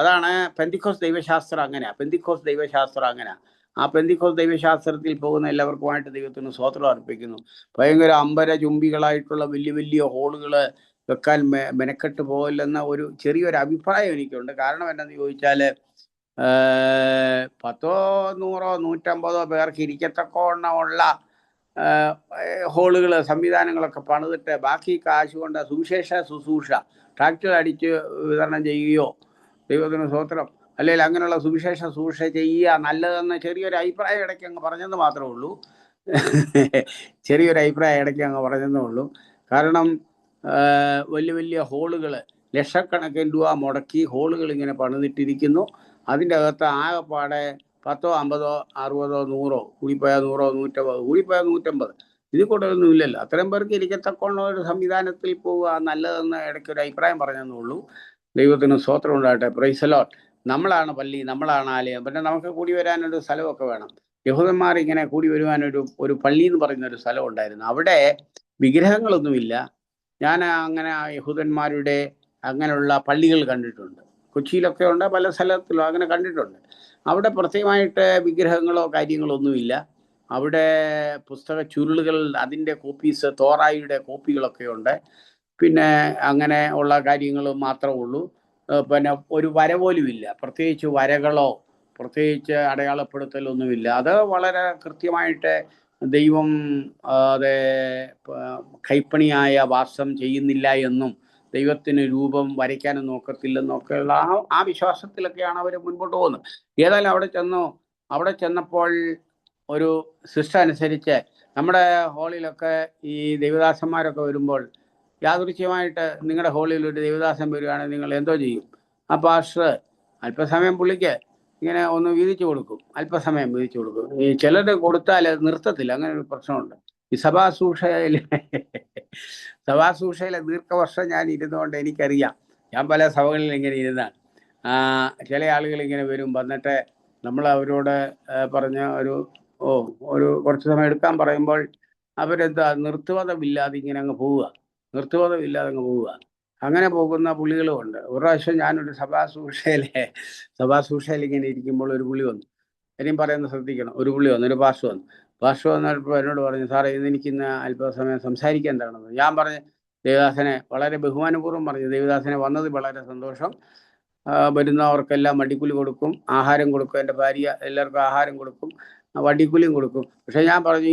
അതാണ് പെന്തിക്കോസ് ദൈവശാസ്ത്രം. അങ്ങനെയാ പെന്തിക്കോസ് ദൈവശാസ്ത്രം, അങ്ങനെയാ. ആ പെന്തിക്കോസ് ദൈവശാസ്ത്രത്തിൽ പോകുന്ന എല്ലാവർക്കുമായിട്ട് ദൈവത്തിന് സ്തോത്രം അർപ്പിക്കുന്നു. ഭയങ്കര അമ്പരചുംബികളായിട്ടുള്ള വലിയ വലിയ ഹോളുകൾ വെക്കാൻ മെനക്കെട്ട് പോകില്ലെന്ന ഒരു ചെറിയൊരു അഭിപ്രായം എനിക്കുണ്ട്. കാരണം എന്താണെന്ന് ചോദിച്ചാൽ, 10, 100, 150 പേർക്ക് ഇരിക്കത്തക്കവണ്ണമുള്ള ഹോളുകൾ, സംവിധാനങ്ങളൊക്കെ പണിതിട്ട് ബാക്കി കാശ് കൊണ്ട് സുവിശേഷ ശുശ്രൂഷ ട്രാക്ടർ അടിച്ച് വിതരണം ചെയ്യുകയോ, ദൈവത്തിന് സ്തോത്രം, അല്ലെങ്കിൽ അങ്ങനെയുള്ള സുവിശേഷ ശുശ്രൂഷ ചെയ്യുക നല്ലതെന്ന് ചെറിയൊരു അഭിപ്രായം ഇടയ്ക്ക് അങ്ങ് പറഞ്ഞെന്ന് മാത്രമേ ഉള്ളൂ. ചെറിയൊരു അഭിപ്രായം ഇടയ്ക്ക് അങ്ങ് പറഞ്ഞെന്നേ ഉള്ളൂ. കാരണം വലിയ വലിയ ഹോളുകൾ, ലക്ഷക്കണക്കിന് രൂപ മുടക്കി ഹോളുകൾ ഇങ്ങനെ പണിതിട്ടിരിക്കുന്നു. അതിൻ്റെ അകത്ത് ആകെപ്പാടെ 10, 50, 60, 100, കൂടിപ്പോയാൽ 100, 150, കൂടിപ്പോയാൽ 150, ഇതിൽ കൂടുതലൊന്നും ഇല്ലല്ലോ. അത്രയും പേർക്ക് ഇരിക്കത്തക്കോണം ഒരു സംവിധാനത്തിൽ പോവുക നല്ലതെന്ന് ഇടയ്ക്കൊരു അഭിപ്രായം പറഞ്ഞെന്നേ ഉള്ളൂ. ദൈവത്തിന് സ്തോത്രം ഉണ്ടാകട്ടെ. Price the Lord. നമ്മളാണ് പള്ളി, നമ്മളാണ് ആലയം. പിന്നെ നമുക്ക് കൂടി വരാനൊരു സ്ഥലമൊക്കെ വേണം. യഹൂദന്മാർ ഇങ്ങനെ കൂടി വരുവാനൊരു പള്ളി എന്ന് പറയുന്ന ഒരു സ്ഥലം ഉണ്ടായിരുന്നു. അവിടെ വിഗ്രഹങ്ങളൊന്നുമില്ല. ഞാൻ അങ്ങനെ യഹൂദന്മാരുടെ അങ്ങനെയുള്ള പള്ളികൾ കണ്ടിട്ടുണ്ട്. കൊച്ചിയിലൊക്കെ ഉണ്ട്, പല സ്ഥലത്തിലും അങ്ങനെ കണ്ടിട്ടുണ്ട്. അവിടെ പ്രത്യേകമായിട്ട് വിഗ്രഹങ്ങളോ കാര്യങ്ങളോ ഒന്നുമില്ല. അവിടെ പുസ്തക ചുരുളുകൾ, അതിൻ്റെ കോപ്പീസ്, തോറായിയുടെ കോപ്പികളൊക്കെ ഉണ്ട്. പിന്നെ അങ്ങനെ ഉള്ള കാര്യങ്ങൾ മാത്രമേ ഉള്ളൂ. പിന്നെ ഒരു വര പോലും ഇല്ല, പ്രത്യേകിച്ച് വരകളോ പ്രത്യേകിച്ച് അടയാളപ്പെടുത്തലൊന്നുമില്ല. അത് വളരെ കൃത്യമായിട്ട് ദൈവം അത് കൈപ്പണിയായ വാസം ചെയ്യുന്നില്ല എന്നും ദൈവത്തിന് രൂപം വരയ്ക്കാനും നോക്കത്തില്ലെന്നൊക്കെയുള്ള ആ വിശ്വാസത്തിലൊക്കെയാണ് അവർ മുൻപോട്ട് പോകുന്നത്. ഏതായാലും അവിടെ ചെന്നപ്പോൾ ഒരു സിസ്റ്റം അനുസരിച്ച് നമ്മുടെ ഹോളിലൊക്കെ ഈ ദൈവദാസന്മാരൊക്കെ വരുമ്പോൾ യാദൃച്ഛികമായിട്ട് നിങ്ങളുടെ ഹോളിൽ ഒരു ദൈവദാസൻ വരികയാണെങ്കിൽ നിങ്ങൾ എന്തോ ചെയ്യും? ആ പാസ്റ്റർ അല്പസമയം പുള്ളിക്ക് ഇങ്ങനെ ഒന്ന് വീതിച്ചു കൊടുക്കും, അല്പസമയം വീതിച്ചു കൊടുക്കും. ഈ ചിലർ കൊടുത്താൽ നിർത്തത്തില്ല, അങ്ങനെ ഒരു പ്രശ്നമുണ്ട്. ഈ സഭാസൂക്ഷയിലെ ദീർഘവർഷം ഞാൻ ഇരുന്നുകൊണ്ട് എനിക്കറിയാം. ഞാൻ പല സഭകളിൽ ഇങ്ങനെ ഇരുന്നാൽ ചില ആളുകൾ ഇങ്ങനെ വരും, വന്നിട്ട് നമ്മൾ അവരോട് പറഞ്ഞ ഒരു കുറച്ച് സമയം എടുക്കാൻ പറയുമ്പോൾ അവരെന്താ നിർത്തുവതമില്ലാതെ ഇങ്ങനെ അങ്ങ് പോവുക, അങ്ങനെ പോകുന്ന പുള്ളികളുമുണ്ട്. ഒരു പ്രാവശ്യം ഞാനൊരു സഭാസൂക്ഷയിൽ ഇങ്ങനെ ഇരിക്കുമ്പോൾ ഒരു പുള്ളി വന്നു. ഇനിയും പറയുന്നത് ശ്രദ്ധിക്കണം. ഒരു പാസ്റ്റർ വന്നപ്പോൾ എന്നോട് പറഞ്ഞു, സാറേ എനിക്കിന്ന് അല്പസമയം സംസാരിക്കാൻ തരണമെന്ന്. ഞാൻ പറഞ്ഞു, ദേവദാസനെ വളരെ ബഹുമാനപൂർവ്വം പറഞ്ഞു, ദേവദാസനെ വന്നത് വളരെ സന്തോഷം, വരുന്നവർക്കെല്ലാം വണ്ടിക്കൂലി കൊടുക്കും, ആഹാരം കൊടുക്കും, എൻ്റെ ഭാര്യ എല്ലാവർക്കും ആഹാരം കൊടുക്കും, വണ്ടിക്കൂലിയും കൊടുക്കും. പക്ഷെ ഞാൻ പറഞ്ഞു,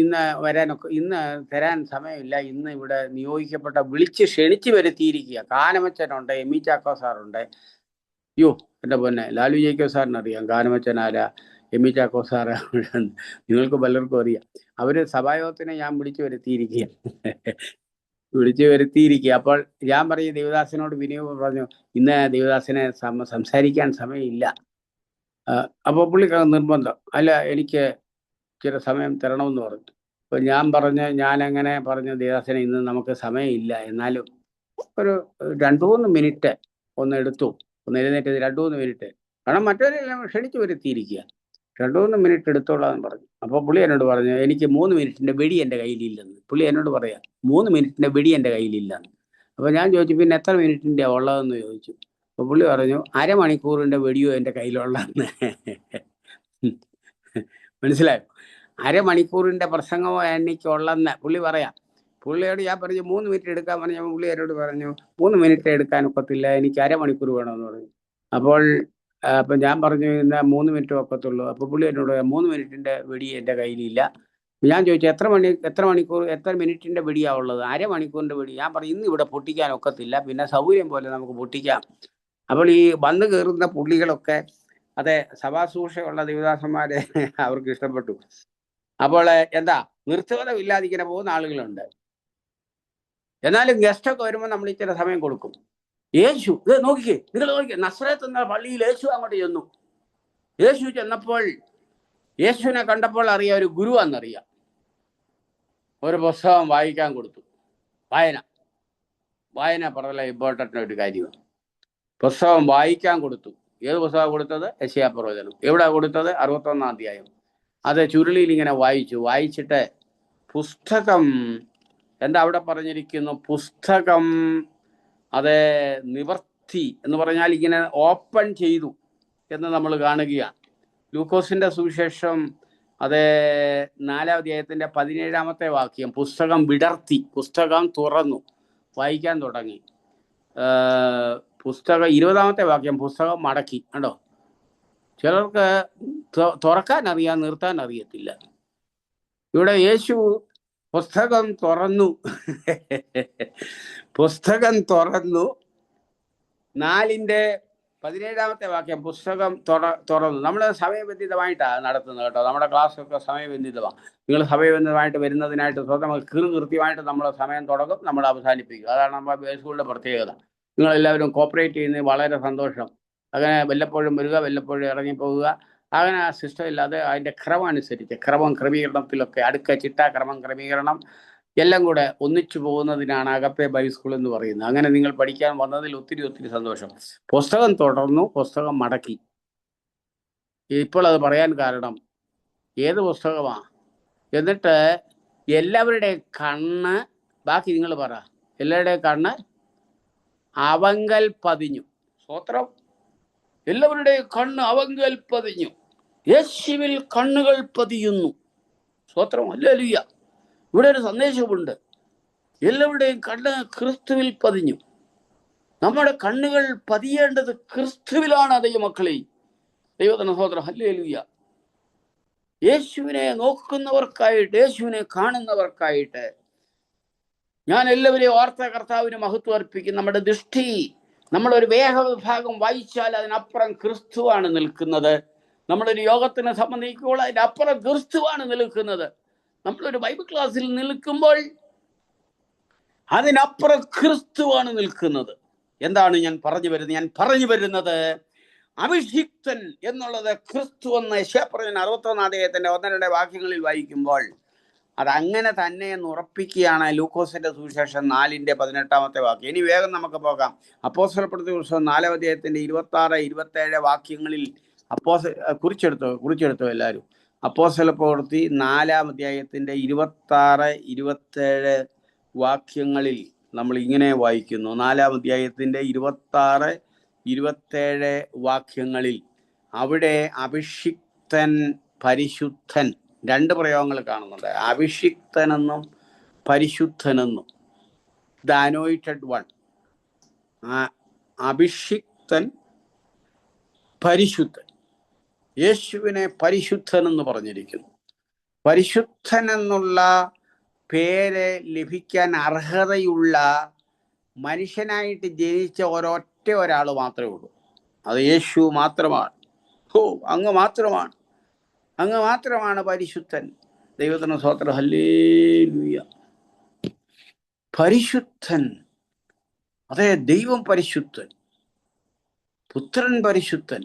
ഇന്ന് തരാൻ സമയമില്ല. ഇന്ന് ഇവിടെ നിയോഗിക്കപ്പെട്ട വിളിച്ച് ക്ഷണിച്ച് വരുത്തിയിരിക്കുക കാനമച്ചനുണ്ട്, എമ്മി ചാക്കോ സാറുണ്ട്. അയ്യോ എൻ്റെ പൊന്നെ, ലാലു ജേക്കോ സാറിനറിയാം കാനമച്ചൻ ആരാ, എമ്മി ചാക്കോ സാറ് നിങ്ങൾക്ക് പലർക്കും അറിയാം. അവര് സഭായോഗത്തിനെ ഞാൻ വിളിച്ചു വരുത്തിയിരിക്കുക. അപ്പോൾ ഞാൻ പറയും, ദേവദാസനോട് വിനയം പറഞ്ഞു, ഇന്ന് ദേവദാസനെ സംസാരിക്കാൻ സമയമില്ല. അപ്പോൾ പുള്ളിക്ക് നിർബന്ധം, അല്ല എനിക്ക് ചില സമയം തരണമെന്ന് പറഞ്ഞു. അപ്പോൾ ഞാൻ അങ്ങനെ പറഞ്ഞു, ദേവദാസനെ ഇന്ന് നമുക്ക് സമയമില്ല, എന്നാലും ഒരു 2-3 മിനിറ്റ് ഒന്ന് എഴുന്നേറ്റ് 2-3 മിനിറ്റ്, കാരണം മറ്റവരെല്ലാം ക്ഷണിച്ചു വരുത്തിയിരിക്കുക, 2-3 മിനിറ്റ് എടുത്തോളാന്ന് പറഞ്ഞു. അപ്പോൾ പുള്ളി എന്നോട് പറഞ്ഞു, എനിക്ക് 3 മിനിറ്റിന്റെ വെടി എൻ്റെ കയ്യിലില്ലെന്ന്. പുള്ളി എന്നോട് പറയാം, 3 മിനിറ്റിന്റെ വെടി എൻ്റെ കയ്യിലില്ലെന്ന്. അപ്പോൾ ഞാൻ ചോദിച്ചു, പിന്നെ എത്ര മിനിറ്റിൻ്റെ ഉള്ളതെന്ന് ചോദിച്ചു. അപ്പൊ പുള്ളി പറഞ്ഞു 1/2 മണിക്കൂറിന്റെ വീഡിയോ എൻ്റെ കയ്യിലുള്ളതെന്ന്. മനസ്സിലായോ? 1/2 മണിക്കൂറിന്റെ പ്രസംഗമോ എനിക്കുള്ളെന്ന് പുള്ളി പറയാം. പുള്ളിയോട് ഞാൻ പറഞ്ഞു 3 മിനിറ്റ് എടുക്കാൻ പറഞ്ഞപ്പോൾ പുള്ളി എന്നോട് പറഞ്ഞു 3 മിനിറ്റ് എടുക്കാൻ ഒക്കത്തില്ല, എനിക്ക് 1/2 മണിക്കൂർ വേണമെന്ന് പറഞ്ഞു. അപ്പോൾ ഞാൻ പറഞ്ഞു എന്നാൽ 3 മിനിറ്റ് ഒക്കത്തുള്ളൂ. അപ്പോൾ പുള്ളി എന്നോട് 3 മിനിറ്റിന്റെ വെടി എൻ്റെ കയ്യിലില്ല. ഞാൻ ചോദിച്ചു എത്ര മിനിറ്റിന്റെ വെടിയാ ഉള്ളത്? 1/2 മണിക്കൂറിന്റെ വെടി. ഞാൻ പറഞ്ഞു ഇന്ന് ഇവിടെ പൊട്ടിക്കാൻ ഒക്കത്തില്ല, പിന്നെ സൗകര്യം പോലെ നമുക്ക് പൊട്ടിക്കാം. അപ്പോൾ ഈ വന്നു കയറുന്ന പുള്ളികളൊക്കെ അതെ സഭാസൂക്ഷയുള്ള ദേവദാസന്മാരെ അവർക്ക് ഇഷ്ടപ്പെട്ടു. അപ്പോൾ എന്താ നിർത്തവരമില്ലാതെ ഇങ്ങനെ പോകുന്ന ആളുകളുണ്ട്. എന്നാലും ഗസ്റ്റൊക്കെ വരുമ്പോൾ നമ്മൾ ഇച്ചിരി സമയം കൊടുക്കും. യേശു നോക്കിക്കേ, നിങ്ങൾ നോക്കിക്കേ, നസ്രത്ത് എന്ന പള്ളിയിൽ യേശു അങ്ങോട്ട് ചെന്നു. യേശു ചെന്നപ്പോൾ യേശുവിനെ കണ്ടപ്പോൾ അറിയാം ഒരു ഗുരുവാന്നറിയാം. ഒരു പുസ്തകം വായിക്കാൻ കൊടുത്തു. വായന വളരെ ഇമ്പോർട്ടൻ്റ് ഒരു കാര്യമാണ്. പുസ്തകം വായിക്കാൻ കൊടുത്തു. ഏത് പുസ്തകം കൊടുത്തത്? യെശയ്യാപ്രവചനം. എവിടെ കൊടുത്തത്? 61-ാം അധ്യായം. അത് ചുരുളിയിൽ ഇങ്ങനെ വായിച്ചിട്ട് പുസ്തകം എന്താ അവിടെ പറഞ്ഞിരിക്കുന്നു? പുസ്തകം അത് നിവർത്തി എന്ന് പറഞ്ഞാൽ ഇങ്ങനെ ഓപ്പൺ ചെയ്തു എന്ന് നമ്മൾ കാണുകയാണ്. ലൂക്കോസിന്റെ സുവിശേഷം അത് 4-ാം അധ്യായത്തിന്റെ 17-ാമത്തെ വാക്യം, പുസ്തകം വിടർത്തി, പുസ്തകം തുറന്നു, വായിക്കാൻ തുടങ്ങി. പുസ്തകം 20-ാമത്തെ വാക്യം, പുസ്തകം മടക്കി. കണ്ടോ? ചിലർക്ക് തുറക്കാൻ അറിയാം, നിർത്താൻ അറിയത്തില്ല. ഇവിടെ യേശു പുസ്തകം തുറന്നു. പുസ്തകം തുറന്നു. 4-ന്റെ-17-ാമത്തെ വാക്യം, പുസ്തകം തുറന്നു. നമ്മൾ സമയബന്ധിതമായിട്ടാണ് നടത്തുന്നത് കേട്ടോ. നമ്മുടെ ക്ലാസ്സൊക്കെ സമയബന്ധിതമാണ്. നിങ്ങൾ സമയബന്ധിതമായിട്ട് വരുന്നതിനായിട്ട് സ്വന്തം കൃത്യമായിട്ട് നമ്മൾ സമയം തുടങ്ങും, നമ്മൾ അവസാനിപ്പിക്കും. അതാണ് നമ്മുടെ സ്കൂളിൻ്റെ പ്രത്യേകത. നിങ്ങളെല്ലാവരും കോപ്പറേറ്റ് ചെയ്യുന്നത് വളരെ സന്തോഷം. അങ്ങനെ വല്ലപ്പോഴും വരിക, വല്ലപ്പോഴും ഇറങ്ങിപ്പോകുക, അങ്ങനെ ആ സിസ്റ്റം ഇല്ലാതെ അതിൻ്റെ ക്രമം അനുസരിച്ച് ക്രമീകരണത്തിലൊക്കെ ചിട്ടാക്രമം ക്രമീകരണം എല്ലാം കൂടെ ഒന്നിച്ചു പോകുന്നതിനാണ് അഗപ്പെ ബൈബിൾ സ്കൂൾ എന്ന് പറയുന്നത്. അങ്ങനെ നിങ്ങൾ പഠിക്കാൻ വന്നതിൽ ഒത്തിരി സന്തോഷം. പുസ്തകം തുടർന്നു, പുസ്തകം മടക്കി. ഇപ്പോൾ അത് പറയാൻ കാരണം ഏത് പുസ്തകമാണ്? എന്നിട്ട് എല്ലാവരുടെയും കണ്ണ്, ബാക്കി നിങ്ങൾ പറ, എല്ലാവരുടെയും കണ്ണ് അവങ്കൽ പതിഞ്ഞു. സ്തോത്രം. എല്ലാവരുടെയും കണ്ണ് അവങ്കൽ പതിഞ്ഞു. യേശുവിൽ കണ്ണുകൾ പതിയുന്നു. സ്തോത്രം. ഹല്ലേലൂയ. ഇവിടെ ഒരു സന്ദേശമുണ്ട്. എല്ലാവരുടെയും കണ്ണ് ക്രിസ്തുവിൽ പതിഞ്ഞു. നമ്മുടെ കണ്ണുകൾ പതിയേണ്ടത് ക്രിസ്തുവിലാണ്. ദൈവമക്കളെ, ദൈവത്തിന് സ്തോത്രം. ഹല്ലേലൂയ. യേശുവിനെ നോക്കുന്നവർക്കായിട്ട്, യേശുവിനെ കാണുന്നവർക്കായിട്ട് ഞാൻ എല്ലാവരെയും ഓർത്ത കർത്താവിന് മഹത്വം അർപ്പിക്കും. നമ്മുടെ ദൃഷ്ടി, നമ്മളൊരു വേദഭാഗം വായിച്ചാൽ അതിനപ്പുറം ക്രിസ്തുവാണ് നിൽക്കുന്നത്. നമ്മളൊരു യോഗത്തിനെ സംബന്ധിക്കുമ്പോൾ അതിനപ്പുറം ക്രിസ്തുവാണ് നിൽക്കുന്നത്. നമ്മളൊരു ബൈബിൾ ക്ലാസ്സിൽ നിൽക്കുമ്പോൾ അതിനപ്പുറം ക്രിസ്തുവാണ് നിൽക്കുന്നത്. എന്താണ് ഞാൻ പറഞ്ഞു വരുന്നത്? അഭിഷിക്തൻ എന്നുള്ളത് ക്രിസ്തു എന്ന് യെശയ്യാപ്രവചനം 61-ാം അധ്യായത്തിന്റെ 1-2 വാക്യങ്ങളിൽ വായിക്കുമ്പോൾ അതങ്ങനെ തന്നെ എന്ന് ഉറപ്പിക്കുകയാണ് ലൂക്കോസിന്റെ സുവിശേഷം 4-ന്റെ-18-ാമത്തെ വാക്യം. ഇനി വേഗം നമുക്ക് പോകാം. അപ്പോസ്തലപ്രവൃത്തി പുസ്തകം 4-ാം അധ്യായത്തിന്റെ 26-27 വാക്യങ്ങളിൽ കുറിച്ചെടുത്തോ എല്ലാവരും. അപ്പോസ്തലപ്രവൃത്തി 4-ാം അധ്യായത്തിന്റെ 26-27 വാക്യങ്ങളിൽ നമ്മൾ ഇങ്ങനെ വായിക്കുന്നു. 4-ാം അധ്യായത്തിന്റെ 26-27 വാക്യങ്ങളിൽ അവിടെ അഭിഷിക്തൻ, പരിശുദ്ധൻ, 2 പ്രയോഗങ്ങൾ കാണുന്നുണ്ട്. അഭിഷിക്തനെന്നും പരിശുദ്ധനെന്നും. The anointed one. അഭിഷിക്തൻ, പരിശുദ്ധൻ. യേശുവിനെ പരിശുദ്ധൻ എന്ന് പറഞ്ഞിരിക്കുന്നു. പരിശുദ്ധൻ എന്നുള്ള പേര് ലഭിക്കാൻ അർഹതയുള്ള മനുഷ്യനായിട്ട് ജനിച്ച ഒരാൾ മാത്രമേ ഉള്ളൂ. അത് യേശു മാത്രമാണ്. അങ്ങ് മാത്രമാണ് പരിശുദ്ധൻ. ദൈവത്തിന് സ്തോത്രം. ഹല്ലേലൂയ. പരിശുദ്ധൻ. അതെ, ദൈവം പരിശുദ്ധൻ, പുത്രൻ പരിശുദ്ധൻ,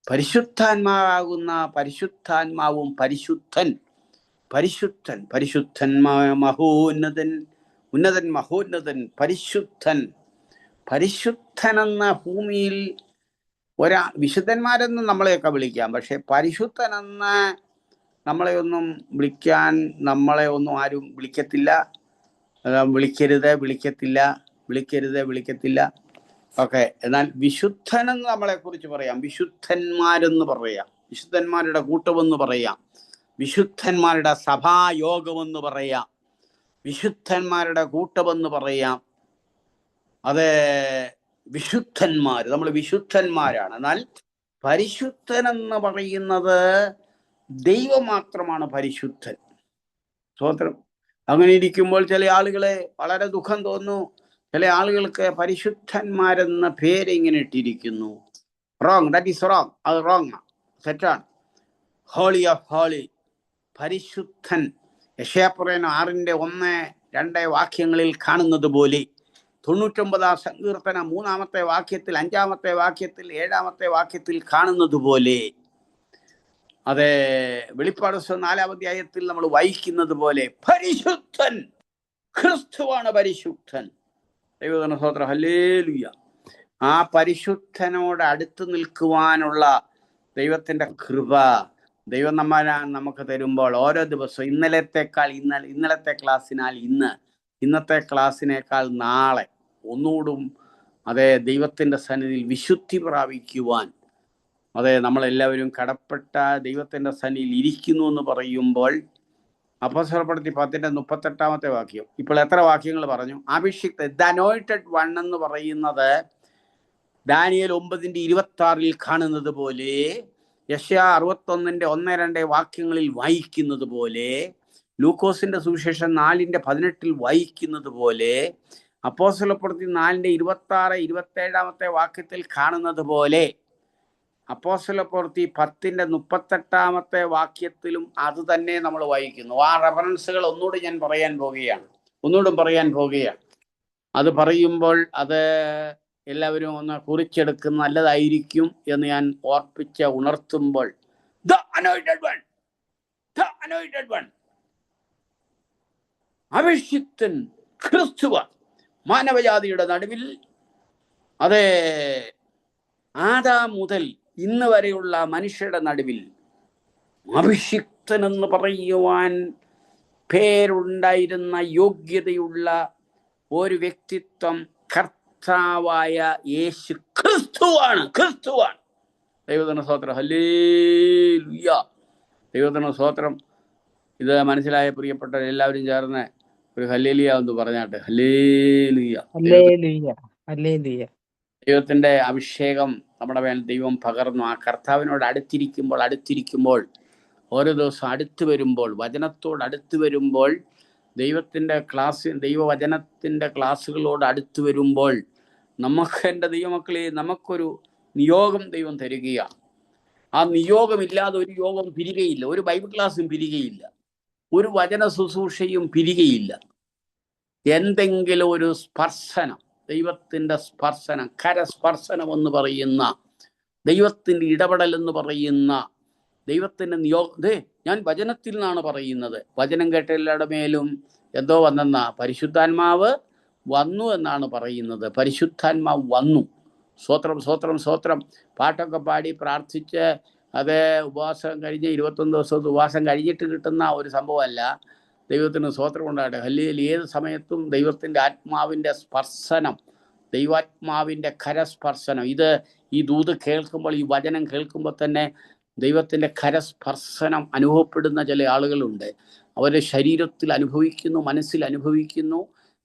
പരിശുദ്ധാത്മാവാകുന്ന പരിശുദ്ധാത്മാവും പരിശുദ്ധൻ. മഹോന്നതൻ, മഹോന്നതൻ, പരിശുദ്ധൻ എന്ന ഭൂമിയിൽ വിശുദ്ധന്മാരെന്ന് നമ്മളെയൊക്കെ വിളിക്കാം. പക്ഷെ പരിശുദ്ധനെന്ന് നമ്മളെ ഒന്നും ആരും വിളിക്കത്തില്ല. വിളിക്കരുത്. ഓക്കെ. എന്നാൽ വിശുദ്ധനെന്ന് നമ്മളെ കുറിച്ച് പറയാം, വിശുദ്ധന്മാരെന്ന് പറയാം, വിശുദ്ധന്മാരുടെ കൂട്ടമെന്ന് പറയാം, വിശുദ്ധന്മാരുടെ സഭായോഗമെന്ന് പറയാം, വിശുദ്ധന്മാരുടെ കൂട്ടമെന്ന് പറയാം. അത് വിശുദ്ധന്മാർ, നമ്മൾ വിശുദ്ധന്മാരാണ്. എന്നാൽ പരിശുദ്ധൻ എന്ന് പറയുന്നത് ദൈവം മാത്രമാണ് പരിശുദ്ധൻ. സ്തോത്രം. അങ്ങനെ ഇരിക്കുമ്പോൾ ചില ആളുകളെ വളരെ ദുഃഖം തോന്നുന്നു. ചില ആളുകൾക്ക് പരിശുദ്ധന്മാരെന്ന പേര് ഇങ്ങനെ ഇട്ടിരിക്കുന്നു. Wrong, that is wrong. അത് റോങ്, തെറ്റാണ്. ഹോളി ഓഫ് ഹോളി, പരിശുദ്ധൻ. യെശയ്യാ 6:1-2 വാക്യങ്ങളിൽ കാണുന്നത് പോലെ 99 സങ്കീർത്തനം 3-ാമത്തെ വാക്യത്തിൽ, 5-ാമത്തെ വാക്യത്തിൽ, 7-ാമത്തെ വാക്യത്തിൽ കാണുന്നത് പോലെ, അത് വെളിപ്പാട് 4-ാം അധ്യായത്തിൽ നമ്മൾ വായിക്കുന്നത് പോലെ പരിശുദ്ധൻ ക്രിസ്തുവാണ് പരിശുദ്ധൻ. ദൈവത്തിന് സ്തോത്രം. ഹല്ലേലൂയ. ആ പരിശുദ്ധനോട് അടുത്ത് നിൽക്കുവാനുള്ള ദൈവത്തിന്റെ കൃപ ദൈവം നമുക്ക് തരുമ്പോൾ ഓരോ ദിവസവും ഇന്നലത്തെ ക്ലാസ്സിനാൽ ഇന്നത്തെ ക്ലാസ്സിനേക്കാൾ നാളെ ഒന്നുകൂടും ദൈവത്തിന്റെ സന്നിധിയിൽ വിശുദ്ധി പ്രാപിക്കുവാൻ നമ്മളെല്ലാവരും കടപ്പെട്ട ദൈവത്തിന്റെ സന്നിധിയിൽ ഇരിക്കുന്നു എന്ന് പറയുമ്പോൾ അപ്പോസ്തലപ്രവൃത്തി 10:38 വാക്യം. ഇപ്പോൾ എത്ര വാക്യങ്ങൾ പറഞ്ഞു? അഭിഷിക്ത, ദ അനോയിന്റഡ് വൺ എന്ന് പറയുന്നത് ദാനിയേൽ 9:26 കാണുന്നത് പോലെ, യെശയ്യാ 61:1-2 വാക്യങ്ങളിൽ വായിക്കുന്നത് പോലെ, ലൂക്കോസിന്റെ സുവിശേഷം 4:18 വായിക്കുന്നത് പോലെ, അപ്പോസ്തലപ്രവൃത്തി 4:26-27 വാക്യത്തിൽ കാണുന്നത് പോലെ, അപ്പോസ്തലപ്രവൃത്തി 10:38 വാക്യത്തിലും അത് തന്നെ നമ്മൾ വായിക്കുന്നു. ആ റെഫറൻസുകൾ ഒന്നുകൂടി ഞാൻ പറയാൻ പോവുകയാണ്. അത് പറയുമ്പോൾ അത് എല്ലാവരും ഒന്ന് കുറിച്ചെടുക്കുന്ന നല്ലതായിരിക്കും എന്ന് ഞാൻ ഉണർത്തുമ്പോൾ, ദ അനോയിന്റഡ് വൺ, അഭിഷിക്തൻ ക്രിസ്തുവ, മാനവജാതിയുടെ നടുവിൽ ആദാം മുതൽ ഇന്ന് വരെയുള്ള മനുഷ്യരുടെ നടുവിൽ അഭിഷിക്തൻ എന്ന് പറയുവാൻ പേരുണ്ടായിരുന്ന യോഗ്യതയുള്ള ഒരു വ്യക്തിത്വം കർത്താവായ യേശു ക്രിസ്തുവാണ്. ദൈവത്തിന് സ്തോത്രം. ഹല്ലേലൂയ. ദൈവത്തിന് സ്തോത്രം. ഇത് മനസ്സിലായ പ്രിയപ്പെട്ട എല്ലാവരും ചേർന്ന് ഒരു ഹല്ലേലൂയ എന്ന് പറഞ്ഞാട്ടെ. ഹല്ലേലൂയ. ദൈവത്തിന്റെ അഭിഷേകം നമ്മുടെ മേൽ ദൈവം പകർന്നു. ആ കർത്താവിനോട് അടുത്തിരിക്കുമ്പോൾ ഓരോ ദിവസം അടുത്ത് വരുമ്പോൾ, വചനത്തോട് അടുത്ത് വരുമ്പോൾ, ദൈവവചനത്തിന്റെ ക്ലാസ്സുകളോട് അടുത്ത് വരുമ്പോൾ എൻ്റെ ദൈവമക്കളെ നമുക്കൊരു നിയോഗം ദൈവം തരികയാണ്. ആ നിയോഗമില്ലാതെ ഒരു യോഗം പിരികയില്ല, ഒരു ബൈബിൾ ക്ലാസ്സും പിരികയില്ല, ഒരു വചന ശുശ്രൂഷയും പിരികയില്ല. എന്തെങ്കിലും ഒരു സ്പർശനം, ദൈവത്തിന്റെ സ്പർശനം, കരസ്പർശനം എന്ന് പറയുന്ന, ദൈവത്തിന്റെ ഇടപെടൽ എന്ന് പറയുന്ന, ദൈവത്തിന്റെ ഞാൻ വചനത്തിൽ നിന്നാണ് പറയുന്നത്. വചനം കേട്ട എല്ലാവരുടെ മേലും എന്തോ വന്നെന്ന പരിശുദ്ധാത്മാവ് വന്നു എന്നാണ് പറയുന്നത്. പരിശുദ്ധാത്മാവ് വന്നു. സ്വോത്രം. പാട്ടൊക്കെ പാടി പ്രാർത്ഥിച്ച് ഉപവാസം കഴിഞ്ഞ് 21 ദിവസത്തെ ഉപവാസം കഴിഞ്ഞിട്ട് കിട്ടുന്ന ഒരു സംഭവമല്ല. ദൈവത്തിന് സ്തോത്രം ഉണ്ടാകട്ടെ. ഹല്ലേലൂയ. ഏത് സമയത്തും ദൈവത്തിന്റെ ആത്മാവിന്റെ സ്പർശനം, ദൈവാത്മാവിന്റെ കരസ്പർശനം. ഈ ദൂത് കേൾക്കുമ്പോൾ, ഈ വചനം കേൾക്കുമ്പോൾ തന്നെ ദൈവത്തിന്റെ കരസ്പർശനം അനുഭവപ്പെടുന്ന ചില ആളുകളുണ്ട്. അവരുടെ ശരീരത്തിൽ അനുഭവിക്കുന്നു, മനസ്സിൽ അനുഭവിക്കുന്നു.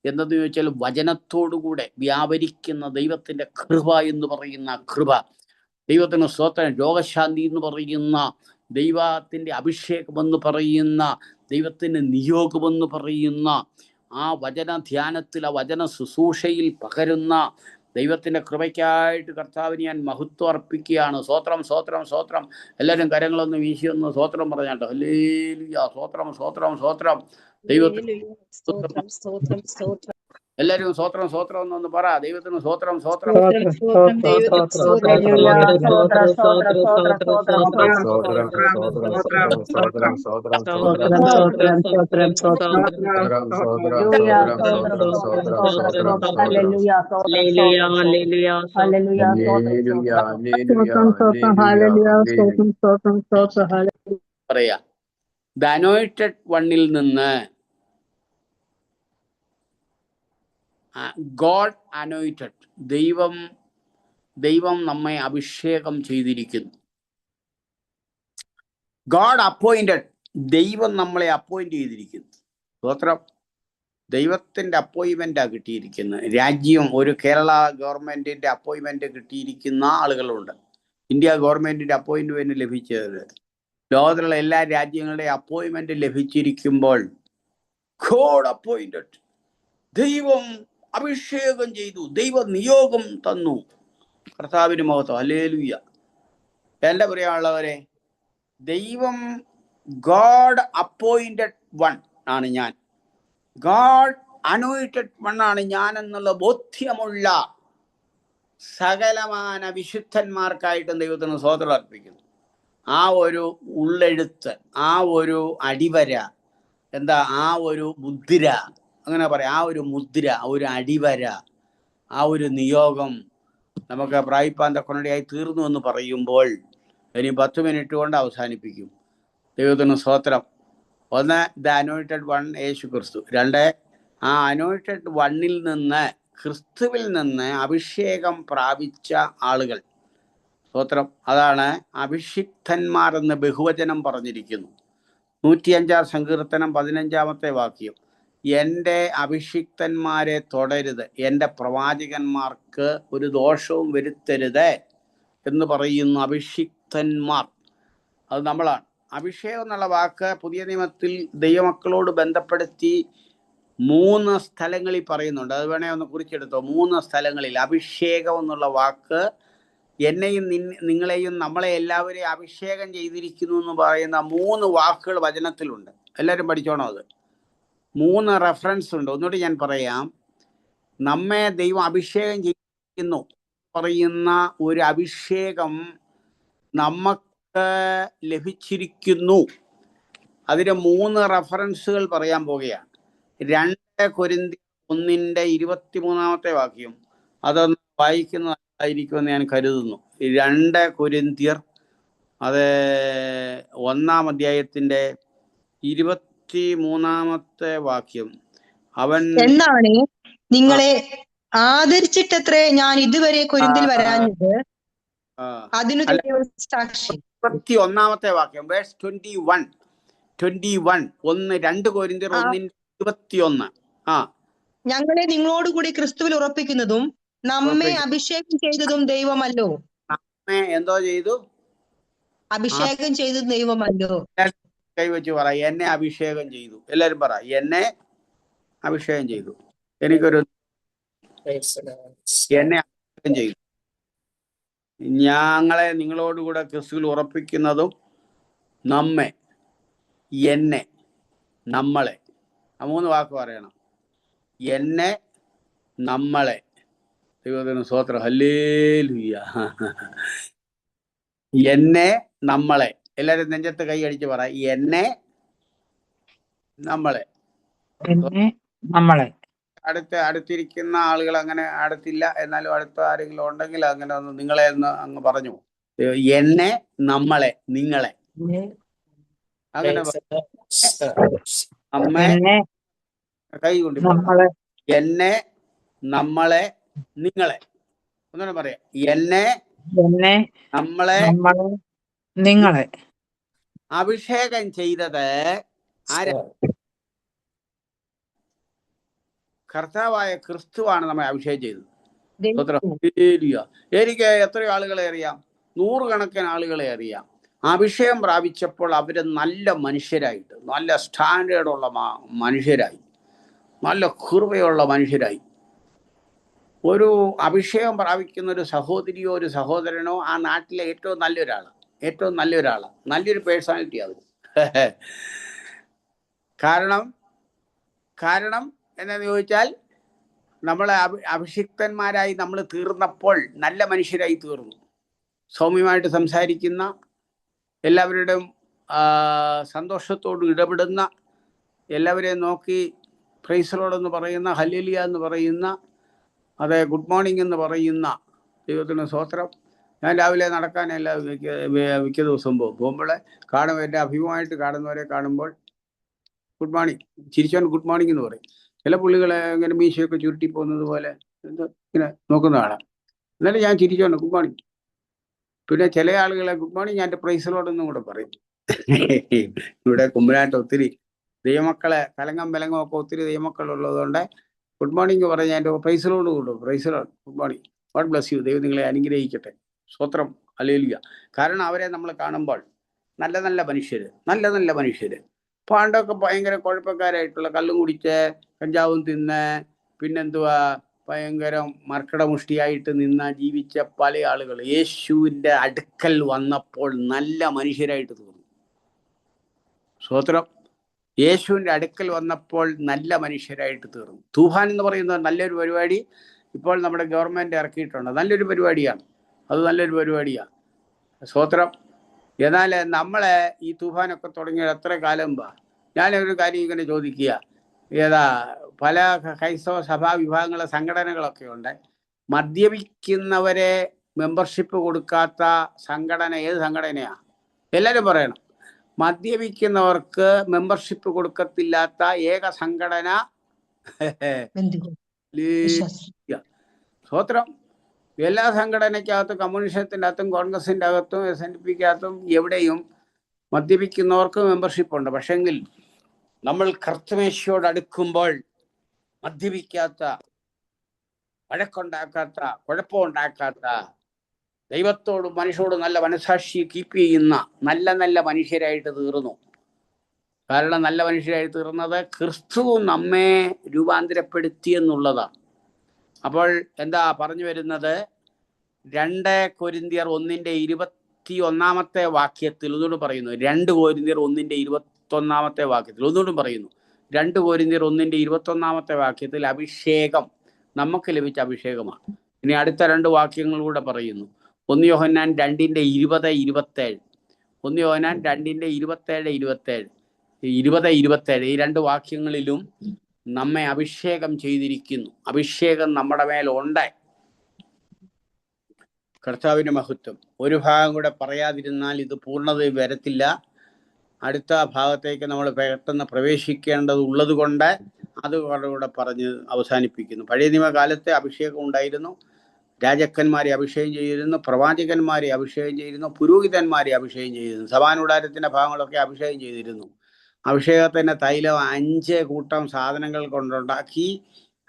എന്തെന്ന് ചോദിച്ചാൽ വചനത്തോടുകൂടെ വ്യാപരിക്കുന്ന ദൈവത്തിന്റെ കൃപ എന്ന് പറയുന്ന കൃപ, ദൈവത്തിന് സ്തോത്രം. രോഗശാന്തി എന്ന് പറയുന്ന, ദൈവത്തിന്റെ അഭിഷേകമെന്ന് പറയുന്ന, ദൈവത്തിന്റെ നിയോഗമെന്ന് പറയുന്ന ആ വചന ധ്യാനത്തിൽ, ആ വചന ശുശ്രൂഷയിൽ പകരുന്ന ദൈവത്തിന്റെ കൃപയ്ക്കായിട്ട് കർത്താവിന് ഞാൻ മഹത്വം അർപ്പിക്കുകയാണ്. സ്തോത്രം. എല്ലാവരും കരങ്ങളൊന്ന് വീശിയൊന്ന് സ്തോത്രം പറഞ്ഞാട്ടോ. ഹല്ലേലൂയ. സ്തോത്രം. ദൈവത്തിന് എല്ലാവരും സ്തോത്രം എന്നൊന്ന് പറ. ദൈവത്തിന് സ്തോത്രം. പറയാ. ദ അനോയിന്റഡ് വണ്ണിൽ നിന്ന് ഗോഡ് അനോയിന്റഡ്, ദൈവം ദൈവം നമ്മെ അഭിഷേകം ചെയ്തിരിക്കുന്നു. ഗോഡ് അപ്പോയിന്റഡ്, ദൈവം നമ്മളെ അപ്പോയിന്റ് ചെയ്തിരിക്കുന്നു. സ്തോത്രം. ദൈവത്തിന്റെ അപ്പോയിന്റ്മെന്റാ കിട്ടിയിരിക്കുന്നത്. രാജ്യം, ഒരു കേരള ഗവൺമെന്റിന്റെ അപ്പോയിന്റ്മെന്റ് കിട്ടിയിരിക്കുന്ന ആളുകളുണ്ട്. ഇന്ത്യ ഗവൺമെന്റിന്റെ അപ്പോയിന്റ്മെന്റ് ലഭിച്ചത്, ലോകത്തിലുള്ള എല്ലാ രാജ്യങ്ങളുടെയും അപ്പോയിന്റ്മെന്റ് ലഭിച്ചിരിക്കുമ്പോൾ ഗോഡ് അപ്പോയിന്റഡ്, ദൈവം അഭിഷേകം ചെയ്തു, ദൈവ നിയോഗം തന്നു. കർത്താവിന് മഹത്വം. ഹല്ലേലൂയ. എൻ്റെ പ്രിയമുള്ളവരെ, ദൈവം ഗോഡ് അപ്പോയിന്റഡ് വൺ ആണ് ഞാൻ, ഗോഡ് അനോയിന്റഡ് വൺ ആണ് ഞാൻ എന്നുള്ള ബോധ്യമുള്ള സകലമാന വിശുദ്ധന്മാർക്കായിട്ടും ദൈവത്തിന് സ്തോത്രം അർപ്പിക്കുന്നു. ആ ഒരു ഉള്ളെഴുത്ത്, ആ ഒരു അടിവര, എന്താ, ആ ഒരു മുദ്ര, അങ്ങനെ പറയാം, ആ ഒരു മുദ്ര, ഒരു അടിവര, ആ ഒരു നിയോഗം നമുക്ക് പ്രായിപ്പാൻ തക്കൊണ്ടയായി തീർന്നു എന്ന് പറയുമ്പോൾ ഇനി 10 മിനിറ്റ് കൊണ്ട് അവസാനിപ്പിക്കും. ദൈവത്തിന് സ്തോത്രം. ഒന്ന്, ദ അനോയിന്റഡ് വൺ യേശു ക്രിസ്തു. 2, ആ അനോയിന്റഡ് വണ്ണിൽ നിന്ന്, ക്രിസ്തുവിൽ നിന്ന് അഭിഷേകം പ്രാപിച്ച ആളുകൾ. സ്തോത്രം. അതാണ് അഭിഷിക്തന്മാർ എന്ന് ബഹുവചനം പറഞ്ഞിരിക്കുന്നു. 105 സങ്കീർത്തനം 15 വാക്യം, എൻ്റെ അഭിഷിക്തന്മാരെ തൊടരുത്, എൻ്റെ പ്രവാചകന്മാർക്ക് ഒരു ദോഷവും വരുത്തരുത് എന്ന് പറയുന്ന അഭിഷിക്തന്മാർ, അത് നമ്മളാണ്. അഭിഷേകം എന്നുള്ള വാക്ക് പുതിയ നിയമത്തിൽ ദൈവമക്കളോട് ബന്ധപ്പെടുത്തി 3 സ്ഥലങ്ങളിൽ പറയുന്നുണ്ട്. അത് വേണേ ഒന്ന് കുറിച്ചെടുത്തോ. 3 സ്ഥലങ്ങളിൽ അഭിഷേകം എന്നുള്ള വാക്ക് എന്നെയും നിങ്ങളെയും നമ്മളെ എല്ലാവരെയും അഭിഷേകം ചെയ്തിരിക്കുന്നു എന്ന് പറയുന്ന 3 വാക്കുകൾ വചനത്തിലുണ്ട്. എല്ലാവരും പഠിച്ചോണോ? അത് 3 റെഫറൻസ് ഉണ്ട്. ഒന്നുകൂടി ഞാൻ പറയാം. നമ്മെ ദൈവം അഭിഷേകം ചെയ്തിരിക്കുന്നു പറയുന്ന ഒരു അഭിഷേകം നമുക്ക് ലഭിച്ചിരിക്കുന്നു. അതിന് 3 റെഫറൻസുകൾ പറയാൻ പോകുകയാണ്. 2 കൊരിന്ത്യർ 1:23 വാക്യം, അതൊന്ന് വായിക്കുന്നതായിരിക്കുമെന്ന് ഞാൻ കരുതുന്നു. 2 കൊരിന്ത്യർ, അത് 1-ാം അധ്യായത്തിന്റെ 23 വാക്യം. അവൻ എന്നാണ് നിങ്ങളെ ആദരിച്ചിട്ടത്രേ ഞാൻ ഇതുവരെ കൊരിന്തിൽ വരാഞ്ഞത്, അതിനു സാക്ഷി. 21 വാക്യം, വേഴ്സ് 21. 2 കൊരിന്ത്യർ 1:21. ഞങ്ങളെ നിങ്ങളോടുകൂടി ക്രിസ്തുവിൽ ഉറപ്പിക്കുന്നതും നമ്മെ അഭിഷേകം ചെയ്തതും ദൈവമല്ലോ. നമ്മെ എന്തോ ചെയ്തു? അഭിഷേകം ചെയ്തത് ദൈവമല്ലോ. കൈവച്ച് പറ, എന്നെ അഭിഷേകം ചെയ്തു. എല്ലാരും പറ, എന്നെ അഭിഷേകം ചെയ്തു. എനിക്കൊരു എന്നെ അഭിഷേകം ചെയ്തു. ഞങ്ങളെ നിങ്ങളോടുകൂടെ ക്രിസ്തുവിൽ ഉറപ്പിക്കുന്നതും നമ്മെ, എന്നെ, നമ്മളെ, ആ 3 വാക്ക് പറയണം. എന്നെ, നമ്മളെ. ദൈവത്തിന് സ്തോത്രം. ഹല്ലേലൂയ. എന്നെ, നമ്മളെ. എല്ലാവരും നെഞ്ചത്ത് കൈ അടിച്ച് പറ, എന്നെ, നമ്മളെ. അടുത്തിരിക്കുന്ന ആളുകൾ അങ്ങനെ അടുത്തില്ല, എന്നാലും അടുത്ത ആരെങ്കിലും ഉണ്ടെങ്കിൽ അങ്ങനെ ഒന്ന് നിങ്ങളെ ഒന്ന് അങ്ങ് പറഞ്ഞു. എന്നെ, നമ്മളെ, നിങ്ങളെ. അങ്ങനെ അമ്മ കൈ കൊണ്ട് എന്നെ, നമ്മളെ, നിങ്ങളെ. ഒന്നുകൂടെ പറയാം. എന്നെ, നമ്മളെ, നിങ്ങളെ അഭിഷേകം ചെയ്തത് ആരാ? കർത്താവായ ക്രിസ്തുവാണ് നമ്മെ അഭിഷേകം ചെയ്തത്. എനിക്ക് എത്രയോ ആളുകളെ അറിയാം, 100 കണക്കിന് ആളുകളെ അറിയാം. അഭിഷേകം പ്രാപിച്ചപ്പോൾ അവര് നല്ല മനുഷ്യരായിട്ട്, നല്ല സ്റ്റാൻഡേർഡുള്ള മനുഷ്യരായി, നല്ല കൃപയുള്ള മനുഷ്യരായി. ഒരു അഭിഷേകം പ്രാപിക്കുന്ന ഒരു സഹോദരിയോ ഒരു സഹോദരനോ ആ നാട്ടിലെ ഏറ്റവും നല്ലൊരാള്, നല്ലൊരു പേഴ്സണാലിറ്റി അവർ. കാരണം എന്താന്ന് ചോദിച്ചാൽ, നമ്മളെ അഭിഷിക്തന്മാരായി നമ്മൾ തീർന്നപ്പോൾ നല്ല മനുഷ്യരായി തീർന്നു. സൗമ്യമായിട്ട് സംസാരിക്കുന്ന, എല്ലാവരുടെയും സന്തോഷത്തോട് ഇടപെടുന്ന, എല്ലാവരെയും നോക്കി പ്രൈസ് ലോർഡ് എന്ന് പറയുന്ന, ഹല്ലേലൂയ എന്ന് പറയുന്ന, അതെ ഗുഡ് മോർണിംഗ് എന്ന് പറയുന്ന. ദൈവത്തിന് സ്തോത്രം. ഞാൻ രാവിലെ നടക്കാനെല്ലാം മിക്ക ദിവസവും പോകുമ്പോൾ കാണുമ്പോൾ, എൻ്റെ അഭിമുഖമായിട്ട് കാണുന്നവരെ കാണുമ്പോൾ ഗുഡ് മോർണിംഗ്, ചിരിച്ചോൻ ഗുഡ് മോർണിംഗ് എന്ന് പറയും. ചില പുള്ളികളെ ഇങ്ങനെ മീശയൊക്കെ ചുരുട്ടി പോകുന്നത് പോലെ ഇങ്ങനെ നോക്കുന്ന കാണാം. എന്നിട്ട് ഞാൻ ചിരിച്ചോണ്ട് ഗുഡ് മോർണിംഗ്. പിന്നെ ചില ആളുകളെ ഗുഡ് മോർണിംഗ് ആൻഡ് പ്രൈസ് ലോർഡെന്നും കൂടെ പറയും. ഇവിടെ കുമ്പനാട്ട് ഒത്തിരി ദൈവമക്കളെ കലങ്ങം ബലങ്ങും ഒക്കെ ഒത്തിരി ദൈവമക്കൾ ഉള്ളതുകൊണ്ട് ഗുഡ് മോർണിംഗ് പറഞ്ഞ് എൻ്റെ പ്രൈസ് ലോർഡ് കൂടും. Praise Lord, good morning, God bless you, ദൈവം നിങ്ങളെ അനുഗ്രഹിക്കട്ടെ, സ്വത്രം, ഹല്ലേലൂയ. കാരണം അവരെ നമ്മൾ കാണുമ്പോൾ നല്ല നല്ല മനുഷ്യര് പണ്ടൊക്കെ ഭയങ്കര കുഴപ്പക്കാരായിട്ടുള്ള കള്ളും കുടിച്ച് കഞ്ചാവും തിന്ന് പിന്നെന്തുവാ ഭയങ്കര മർക്കടമുഷ്ടിയായിട്ട് ജീവിച്ച പല ആളുകൾ യേശുവിൻ്റെ അടുക്കൽ വന്നപ്പോൾ നല്ല മനുഷ്യരായിട്ട് തീർന്നു. സ്വത്രം. യേശുവിൻ്റെ അടുക്കൽ വന്നപ്പോൾ നല്ല മനുഷ്യരായിട്ട് തീർന്നു. തൂഫാൻ എന്ന് പറയുന്നത് നല്ലൊരു പരിപാടി ഇപ്പോൾ നമ്മുടെ ഗവൺമെൻറ് ഇറക്കിയിട്ടുണ്ട്. നല്ലൊരു പരിപാടിയാണ് അത്, നല്ലൊരു പരിപാടിയാണ്. സ്വത്രം. എന്നാൽ നമ്മളെ ഈ തൂഫാനൊക്കെ തുടങ്ങിയത് എത്ര കാലം മുമ്പാ? ഞാനൊരു കാര്യം ഇങ്ങനെ ചോദിക്കുക, പല ക്രൈസ്തവ സഭാ വിഭാഗങ്ങളെ സംഘടനകളൊക്കെ ഉണ്ട്. മദ്യപിക്കുന്നവരെ മെമ്പർഷിപ്പ് കൊടുക്കാത്ത സംഘടന ഏത് സംഘടനയാ? എല്ലാവരും പറയണം. മദ്യപിക്കുന്നവർക്ക് മെമ്പർഷിപ്പ് കൊടുക്കത്തില്ലാത്ത ഏക സംഘടന സ്വത്രം. എല്ലാ സംഘടനയ്ക്കകത്തും കമ്മ്യൂണിസത്തിൻ്റെ അകത്തും കോൺഗ്രസിൻ്റെ അകത്തും SNDPക്കകത്തും എവിടെയും മദ്യപിക്കുന്നവർക്ക് മെമ്പർഷിപ്പ് ഉണ്ട്. പക്ഷെങ്കിൽ നമ്മൾ കർത്തമേശയോട് അടുക്കുമ്പോൾ മദ്യപിക്കാത്ത, വഴക്കുണ്ടാക്കാത്ത, കുഴപ്പമുണ്ടാക്കാത്ത, ദൈവത്തോടും മനുഷ്യരോടും നല്ല മനസാക്ഷി കീപ്പ് ചെയ്യുന്ന നല്ല മനുഷ്യരായിട്ട് തീർന്നു. കാരണം നല്ല മനുഷ്യരായി തീർന്നത് ക്രിസ്തു നമ്മെ രൂപാന്തരപ്പെടുത്തി എന്നുള്ളതാണ്. അപ്പോൾ എന്താ പറഞ്ഞു വരുന്നത്? 2 കൊരിന്ത്യർ 1:21 വാക്യത്തിൽ ഒന്നുകൂടി പറയുന്നു. 2 കൊരിന്ത്യർ 1:21 വാക്യത്തിൽ ഒന്നുകൂടി പറയുന്നു. 2 കൊരിന്ത്യർ 1:21 വാക്യത്തിൽ അഭിഷേകം നമുക്ക് ലഭിച്ച അഭിഷേകമാണ്. ഇനി അടുത്ത 2 വാക്യങ്ങൾ കൂടെ പറയുന്നു. 1 യോഹന്നാൻ 2:20-27, 1 യോഹന്നാൻ 2:27-27, 20-27 ഈ 2 വാക്യങ്ങളിലും നമ്മെ അഭിഷേകം ചെയ്തിരിക്കുന്നു. അഭിഷേകം നമ്മുടെ മേലുണ്ട്. കർത്താവിൻ്റെ മഹത്വം. ഒരു ഭാഗം കൂടെ പറയാതിരുന്നാൽ ഇത് പൂർണ്ണത വരത്തില്ല. അടുത്ത ഭാഗത്തേക്ക് നമ്മൾ പെട്ടെന്ന് പ്രവേശിക്കേണ്ടതുള്ളത് കൊണ്ട് അതുകൂടെ പറഞ്ഞ് അവസാനിപ്പിക്കുന്നു. പഴയ നിയമകാലത്തെ അഭിഷേകം ഉണ്ടായിരുന്നു. രാജാക്കന്മാരെ അഭിഷേകം ചെയ്തിരുന്നു, പ്രവാചകന്മാരെ അഭിഷേകം ചെയ്തിരുന്നു, പുരോഹിതന്മാരെ അഭിഷേകം ചെയ്തിരുന്നു, സഭാനുടാരത്തിൻ്റെ ഭാഗങ്ങളൊക്കെ അഭിഷേകം ചെയ്തിരുന്നു. അഭിഷേകത്തിൻ്റെ തൈലം 5 കൂട്ടം സാധനങ്ങൾ കൊണ്ടുണ്ടാക്കി.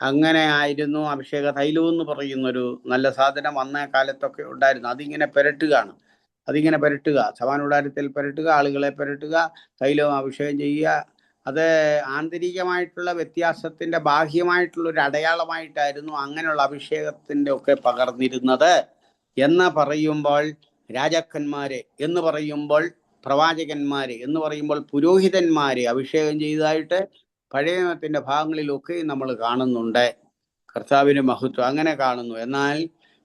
അങ്ങനെ ആയിരുന്നു അഭിഷേക തൈലം എന്ന് പറയുന്നൊരു നല്ല സാധനം അന്നേ കാലത്തൊക്കെ ഉണ്ടായിരുന്നു. അതിങ്ങനെ പെരട്ടുക, സഭാനുടാരത്തിൽ പെരട്ടുക, ആളുകളെ പെരട്ടുക, തൈലവും അഭിഷേകം ചെയ്യുക. അത് ആന്തരികമായിട്ടുള്ള വ്യത്യാസത്തിൻ്റെ ബാഹ്യമായിട്ടുള്ളൊരു അടയാളമായിട്ടായിരുന്നു അങ്ങനെയുള്ള അഭിഷേകത്തിൻ്റെ ഒക്കെ പകർന്നിരുന്നത്. എന്ന് പറയുമ്പോൾ രാജാക്കന്മാരെ, എന്ന് പറയുമ്പോൾ പ്രവാചകന്മാരെ, എന്ന് പറയുമ്പോൾ പുരോഹിതന്മാരെ അഭിഷേകം ചെയ്തതായിട്ട് പഴയ നിയമത്തിൻ്റെ ഭാഗങ്ങളിലൊക്കെ നമ്മൾ കാണുന്നുണ്ട്. കർത്താവിൻ്റെ മഹത്വം അങ്ങനെ കാണുന്നു. എന്നാൽ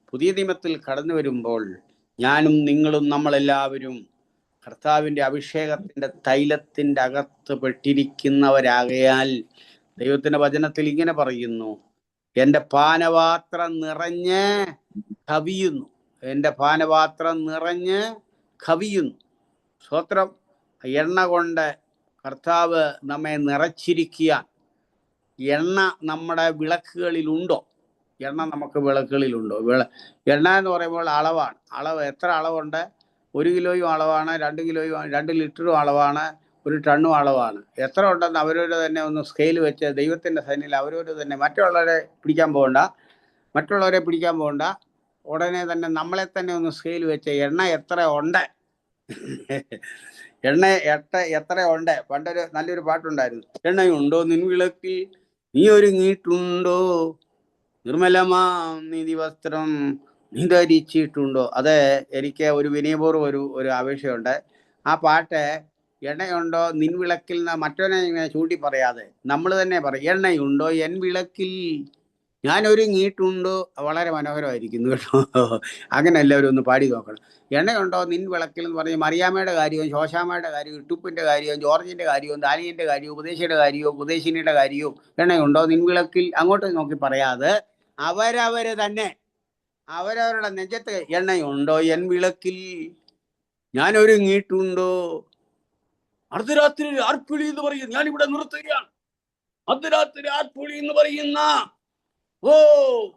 പുതിയ നിയമത്തിൽ കടന്നു വരുമ്പോൾ ഞാനും നിങ്ങളും നമ്മളെല്ലാവരും കർത്താവിൻ്റെ അഭിഷേകത്തിൻ്റെ തൈലത്തിൻ്റെ അകത്ത് പെട്ടിരിക്കുന്നവരാകയാൽ ദൈവത്തിൻ്റെ വചനത്തിൽ ഇങ്ങനെ പറയുന്നു, എൻ്റെ പാനപാത്രം നിറഞ്ഞ് കവിയുന്നു, എൻ്റെ പാനപാത്രം നിറഞ്ഞ് കവിയുന്നു. സ്തോത്രം. എണ്ണ കൊണ്ട് കർത്താവ് നമ്മെ നിറച്ചിരിക്കുക. എണ്ണ നമ്മുടെ വിളക്കുകളിലുണ്ടോ? എണ്ണ നമുക്ക് വിളക്കുകളിലുണ്ടോ? എണ്ണ എന്ന് പറയുമ്പോൾ അളവാണ്. അളവ് എത്ര അളവുണ്ട്? 1 കിലോയും അളവാണ്, 2 കിലോയും, 2 ലിറ്ററും അളവാണ്, 1 ടണ്ണും അളവാണ്. എത്ര ഉണ്ടെന്ന് അവരവർ തന്നെ ഒന്ന് സ്കെയിൽ വെച്ച് ദൈവത്തിൻ്റെ സന്നിധിയിൽ അവരവർ തന്നെ മറ്റുള്ളവരെ പിടിക്കാൻ പോകണ്ട. ഉടനെ തന്നെ നമ്മളെ തന്നെ ഒന്ന് സ്കെയിൽ വെച്ച് എണ്ണ എത്ര ഉണ്ട്, എത്ര ഉണ്ട്. പണ്ടൊരു നല്ലൊരു പാട്ടുണ്ടായിരുന്നു, എണ്ണയുണ്ടോ നിൻ വിളക്കിൽ നീ ഒരുങ്ങിയിട്ടുണ്ടോ, നിർമ്മലമാം നീതി വസ്ത്രം നീ ധരിച്ചിട്ടുണ്ടോ. അത് എനിക്ക് ഒരു വിനയപൂർവ്വം ഒരു അപേക്ഷയുണ്ട്. ആ പാട്ട് എണ്ണയുണ്ടോ നിൻ വിളക്കിൽ മറ്റവനെ ഇങ്ങനെ ചൂണ്ടി പറയാതെ നമ്മൾ തന്നെ പറയും, എണ്ണയുണ്ടോ എൻ വിളക്കിൽ ഞാൻ ഒരുങ്ങിയിട്ടുണ്ടോ. വളരെ മനോഹരമായിരിക്കുന്നു കേട്ടോ. അങ്ങനെ എല്ലാവരും ഒന്ന് പാടി നോക്കണം. എണ്ണയുണ്ടോ നിൻ വിളക്കിൽ എന്ന് പറഞ്ഞ് മറിയാമ്മയുടെ കാര്യവും ശോശാമ്മയുടെ കാര്യവും ഇട്ടുപ്പിൻ്റെ കാര്യവും ജോർജിൻ്റെ കാര്യവും ദാനിയൻ്റെ കാര്യവും ഉപദേശിയുടെ കാര്യവും ഉപദേശിനിയുടെ കാര്യവും എണ്ണയുണ്ടോ നിൻ വിളക്കിൽ അങ്ങോട്ട് നോക്കി പറയാതെ അവരവര് തന്നെ അവരവരുടെ നെഞ്ചത്ത് എണ്ണയുണ്ടോ എൻ വിളക്കിൽ ഞാൻ ഒരുങ്ങിയിട്ടുണ്ടോ. അർദ്ധരാത്രി ആർപ്പുളി എന്ന് പറയുന്നു. ഞാനിവിടെ നിർത്തുകയാണ്. അർദ്ധരാത്രി ആർപ്പുളി എന്ന് പറയുന്ന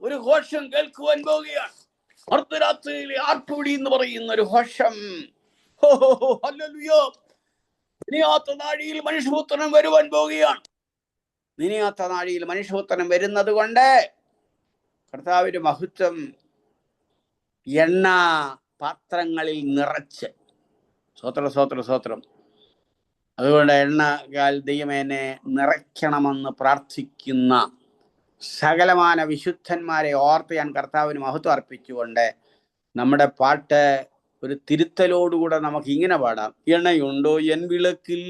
ഒരു ഘോഷം കേൾക്കുവാൻ പോവുകയാണ്. അർദ്ധരാത്രിയിലെ ആർപ്പുവിളി എന്ന് പറയുന്ന ഒരു ഘോഷം. നിനയാത്ത നാഴിയിൽ മനുഷ്യപുത്രൻ വരുവാൻ പോവുകയാണ്. നിനയാത്ത നാഴിയിൽ മനുഷ്യപുത്രൻ വരുന്നത് കൊണ്ട് കർത്താവിന്റെ മഹത്വം എണ്ണ പാത്രങ്ങളിൽ നിറച്ച്, സ്വത്രം. അതുകൊണ്ട് എണ്ണകാൽ ദൈവമേനെ നിറയ്ക്കണമെന്ന് പ്രാർത്ഥിക്കുന്ന സകലമാന വിശുദ്ധന്മാരെ ഓർത്ത് ഞാൻ കർത്താവിന് മഹത്വം അർപ്പിച്ചുകൊണ്ട് നമ്മുടെ പാട്ട് ഒരു തിരുത്തലോടുകൂടെ നമുക്ക് ഇങ്ങനെ പാടാം. എണ്ണയുണ്ടോ എൻ വിളക്കിൽ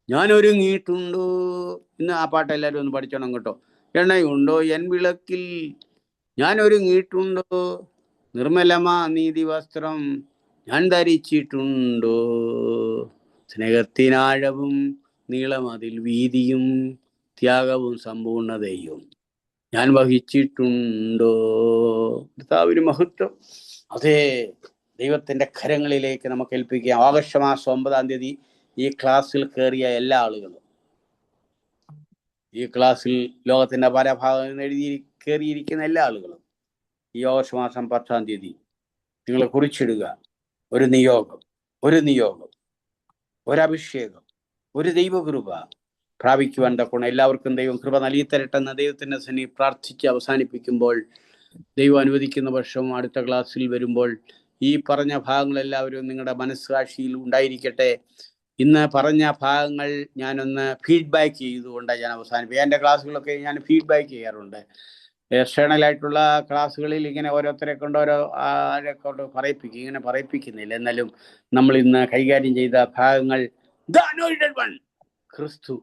ഞാൻ ഒരുങ്ങിയിട്ടുണ്ടോ. ഇന്ന് ആ പാട്ട് എല്ലാവരും ഒന്ന് പഠിച്ചോണം കേട്ടോ. എണ്ണയുണ്ടോ എൻ വിളക്കിൽ ഞാൻ ഒരുങ്ങിയിട്ടുണ്ടോ, നിർമ്മലമാ നീതി വസ്ത്രം ഞാൻ ധരിച്ചിട്ടുണ്ടോ, സ്നേഹത്തിനാഴവും നീളമതിൽ വീതിയും ത്യാഗവും സമ്പൂർണതയും ഞാൻ വഹിച്ചിട്ടുണ്ടോ. കർത്താവിന് മഹത്വം. അതേ, ദൈവത്തിന്റെ കരങ്ങളിലേക്ക് നമുക്ക് ഏൽപ്പിക്കാം. ഓഗസ്റ്റ് മാസം 9-ാം തീയതി ഈ ക്ലാസ്സിൽ കയറിയ എല്ലാ ആളുകളും, ഈ ക്ലാസ്സിൽ ലോകത്തിന്റെ പല ഭാഗങ്ങളിൽ കയറിയിരിക്കുന്ന എല്ലാ ആളുകളും ഈ ഓഗസ്റ്റ് മാസം 10-ാം തീയതി നിങ്ങൾ കുറിച്ചിടുക. ഒരു നിയോഗം, ഒരഭിഷേകം, ഒരു ദൈവകൃപ പ്രാപിക്കുവാൻ തക്കോണം എല്ലാവർക്കും ദൈവം കൃപ നൽകി തരട്ടെന്ന് ദൈവത്തിന്റെ സന്നിധി പ്രാർത്ഥിച്ച് അവസാനിപ്പിക്കുമ്പോൾ, ദൈവം അനുവദിക്കുന്ന വർഷം അടുത്ത ക്ലാസ്സിൽ വരുമ്പോൾ ഈ പറഞ്ഞ ഭാഗങ്ങളെല്ലാവരും നിങ്ങളുടെ മനസ്സാക്ഷിയിൽ ഉണ്ടായിരിക്കട്ടെ. ഇന്ന് പറഞ്ഞ ഭാഗങ്ങൾ ഞാനൊന്ന് ഫീഡ്ബാക്ക് ചെയ്തുകൊണ്ട് ഞാൻ അവസാനിപ്പിക്കും. എൻ്റെ ക്ലാസ്സുകളൊക്കെ ഞാൻ ഫീഡ്ബാക്ക് ചെയ്യാറുണ്ട്. എക്സ്റ്റേണലായിട്ടുള്ള ക്ലാസ്സുകളിൽ ഇങ്ങനെ ഓരോരുത്തരെ കൊണ്ട് ആരെ കൊണ്ട് പറയിപ്പിക്കും, ഇങ്ങനെ പറയിപ്പിക്കുന്നില്ല. എന്നാലും നമ്മൾ ഇന്ന് കൈകാര്യം ചെയ്ത ഭാഗങ്ങൾ, ദ അനോയിന്റഡ് വൺ, ക്രിസ്തു,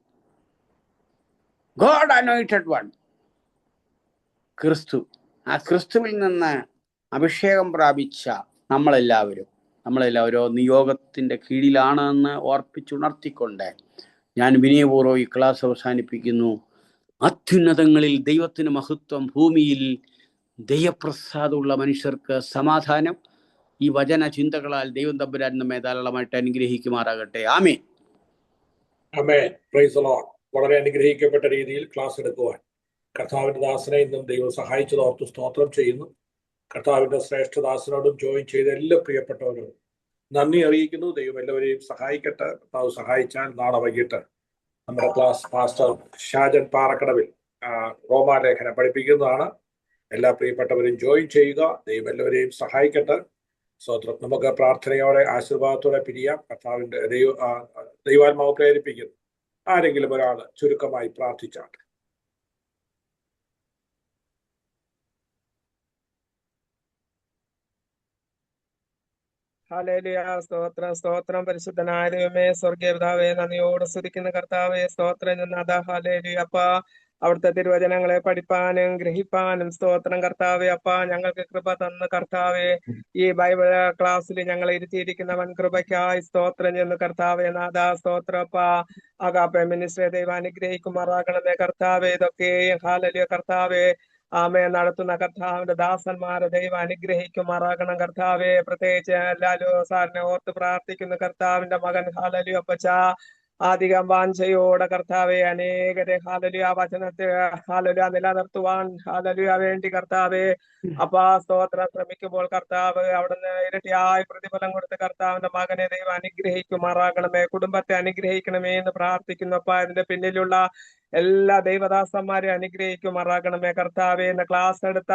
ഗോഡ് അനോയിന്റഡ് വൺ, ക്രിസ്തു. ആ ക്രിസ്തുവിൽ നിന്ന് അഭിഷേകം പ്രാപിച്ച നമ്മളെല്ലാവരും നിയോഗത്തിന്റെ കീഴിലാണെന്ന് ഓർപ്പിച്ചുണർത്തിക്കൊണ്ട് ഞാൻ വിനയപൂർവ്വം ഈ ക്ലാസ് അവസാനിപ്പിക്കുന്നു. അത്യുന്നതങ്ങളിൽ ദൈവത്തിന് മഹത്വം, ഭൂമിയിൽ ദൈവപ്രസാദമുള്ള മനുഷ്യർക്ക് സമാധാനം. ഈ വചന ചിന്തകളാൽ ദൈവം തമ്പുരാൻ നമ്മെ ധാരാളമായിട്ട് അനുഗ്രഹിക്കുമാറാകട്ടെ. ആമേൻ. ആമേൻ. Praise the lord. വളരെ അനുഗ്രഹിക്കപ്പെട്ട രീതിയിൽ ക്ലാസ് എടുക്കുവാൻ കർത്താവിന്റെ ദാസനെ ഇന്നും ദൈവം സഹായിച്ചത് ഓർത്ത് സ്തോത്രം ചെയ്യുന്നു. കർത്താവിന്റെ ശ്രേഷ്ഠദാസനോടും ജോയിൻ ചെയ്ത എല്ലാ പ്രിയപ്പെട്ടവരോടും നന്ദി അറിയിക്കുന്നു. ദൈവം എല്ലാവരെയും സഹായിക്കട്ടെ. കർത്താവ് സഹായിച്ചാൽ നാളെ വൈകിട്ട് നമ്മുടെ ക്ലാസ് പാസ്റ്റർ ഷാജൻ പാറക്കടവിൽ റോമാലേഖനം പഠിപ്പിക്കുന്നതാണ്. എല്ലാ പ്രിയപ്പെട്ടവരും ജോയിൻ ചെയ്യുക. ദൈവം എല്ലാവരെയും സഹായിക്കട്ടെ. സ്തോത്രം. നമുക്ക് പ്രാർത്ഥനയോടെ ആശീർവാദത്തോടെ പിരിയാം. കർത്താവിന്റെ ദൈവാത്മാവ് പ്രേരിപ്പിക്കുന്നു. ആരെങ്കിലും ഒരാൾ ചുരുക്കമായി പ്രാർത്ഥിച്ചാട്ടെ. ഹല്ലേലൂയ. സ്തോത്രം പരിശുദ്ധനായ ദൈവമേ, സ്വർഗീയ പിതാവേ, നന്ദിയോട് സ്തുതിക്കുന്ന കർത്താവേ, സ്തോത്രം നാഥ. ഹല്ലേലൂയ. അപ്പ അവിടുത്തെ തിരുവചനങ്ങളെ പഠിപ്പാനും ഗ്രഹിപ്പാനും സ്തോത്രം കർത്താവേ. അപ്പ ഞങ്ങൾക്ക് കൃപ തന്ന് കർത്താവേ, ഈ ബൈബിൾ ക്ലാസ്സിൽ ഞങ്ങൾ ഇരുത്തിയിരിക്കുന്ന വൻ കൃപയ്ക്കായി സ്തോത്രം ചെന്ന് കർത്താവേ നാഥ. സ്തോത്രം അപ്പ. അഗാപ്പെ മിനിസ്ട്രി ദൈവം അനുഗ്രഹിക്കുമാറാകണമേ കർത്താവേ. ഇതൊക്കെ ഹല്ലേലൂയ കർത്താവേ ആമേ നടത്തുന്ന കർത്താവിന്റെ ദാസന്മാരെ ദൈവം അനുഗ്രഹിക്കുമാറാകണം കർത്താവെ. പ്രത്യേകിച്ച് ലാലു സാറിനെ ഓർത്ത് പ്രാർത്ഥിക്കുന്ന കർത്താവിന്റെ മകൻ ഹല്ലേലൂയ അപ്പച്ച അധികം വാഞ്ചയോടെ കർത്താവെ അനേകരെ ഹല്ലേലൂയ വചനത്തെ ഹല്ലേലൂയ നിലനിർത്തുവാൻ ഹല്ലേലൂയ വേണ്ടി കർത്താവെ അപ്പാ സ്തോത്രം ശ്രമിക്കുമ്പോൾ കർത്താവ് അവിടുന്ന് ഇരട്ടിയായി പ്രതിഫലം കൊടുത്ത് കർത്താവിന്റെ മകനെ ദൈവം അനുഗ്രഹിക്കുമാറാകണമേ, കുടുംബത്തെ അനുഗ്രഹിക്കണമേ എന്ന് പ്രാർത്ഥിക്കുന്നു. അപ്പ ഇതിന്റെ പിന്നിലുള്ള എല്ലാ ദൈവദാസന്മാരെ അനുഗ്രഹിക്കുമാറാകണമേ കർത്താവെ. ഇന്ന് ക്ലാസ് എടുത്ത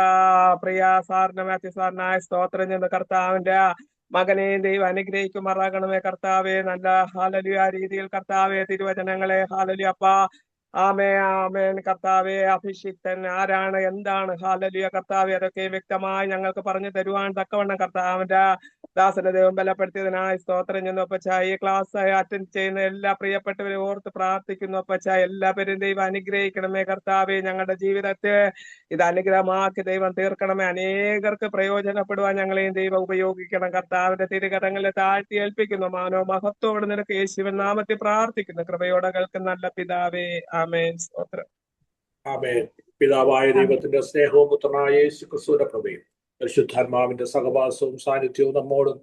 പ്രിയ സാറിന് മാത്യു സാറിനായ സ്തോത്രം ചെന്ന് കർത്താവിന്റെ മകനെ ദൈവം അനുഗ്രഹിക്കുമാറാകണമേ കർത്താവെ. നല്ല ഹല്ലേലൂയ രീതിയിൽ കർത്താവെ തിരുവചനങ്ങളെ ഹല്ലേലൂയ അപ്പ ആമേൻ കർത്താവെ. അഭിഷിക്തൻ ആരാണ്, എന്താണ് ഹല്ലേലൂയ കർത്താവെ, അതൊക്കെ വ്യക്തമായി ഞങ്ങൾക്ക് പറഞ്ഞു തരുവാൻ തക്കവണ്ണം കർത്താവിന്റെ ദാസന്റെ ദൈവം ബലപ്പെടുത്തിയതിനായി സ്തോത്രം ചെന്നു അപ്പച്ച. ഈ ക്ലാസ് അറ്റൻഡ് ചെയ്യുന്ന എല്ലാ പ്രിയപ്പെട്ടവരെ ഓർത്ത് പ്രാർത്ഥിക്കുന്നു അപ്പച്ച. എല്ലാവരും ദൈവം അനുഗ്രഹിക്കണമേ കർത്താവെ. ഞങ്ങളുടെ ജീവിതത്തെ ഇത് അനുഗ്രഹമാക്കി ദൈവം തീർക്കണമേ. അനേകർക്ക് പ്രയോജനപ്പെടുവാൻ ഞങ്ങളെയും ദൈവം ഉപയോഗിക്കണം. കർത്താവിന്റെ തിരുകരങ്ങളെ താഴ്ത്തി ഏൽപ്പിക്കുന്നു. മാനോ മഹത്വത്തോടെ നിനക്ക് യേശുവിൻ നാമത്തിൽ പ്രാർത്ഥിക്കുന്നു. കൃപയോടെ കേൾക്കുന്ന നല്ല പിതാവേ, ആമേൻ. സ്തോത്രം. ആമേൻ. പിതാവായ ദൈവത്തിന്റെ സ്നേഹവും പുത്രനായ യേശു ക്രിസ്തുവിന്റെ കൃപയും പരിശുദ്ധാത്മാവിന്റെ സഹവാസവും സാന്നിധ്യവും നമ്മോടും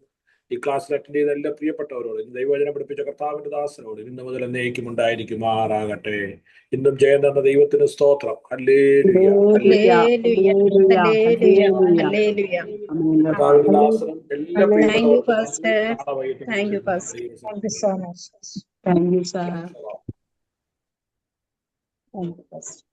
ഈ ക്ലാസ്സിൽ അറ്റൻഡ് ചെയ്ത എല്ലാ പ്രിയപ്പെട്ടവരോട്, ഇന്ന് ദൈവവചനം പഠിപ്പിച്ച കർത്താവിന്റെ ദാസനോട് ഇന്ന് മുതൽ എന്നേക്കും ഉണ്ടായിരിക്കുമാറാകട്ടെ. ഇന്നും ജയം തന്ന ദൈവത്തിന് സ്തോത്രം. Hallelujah, hallelujah. കർത്താവിന്റെ ദാസനും എല്ലാ പ്രിയപ്പെട്ടവർക്കും നാളെ വൈകിട്ട് thank you so much. Thank you sir. Thank you.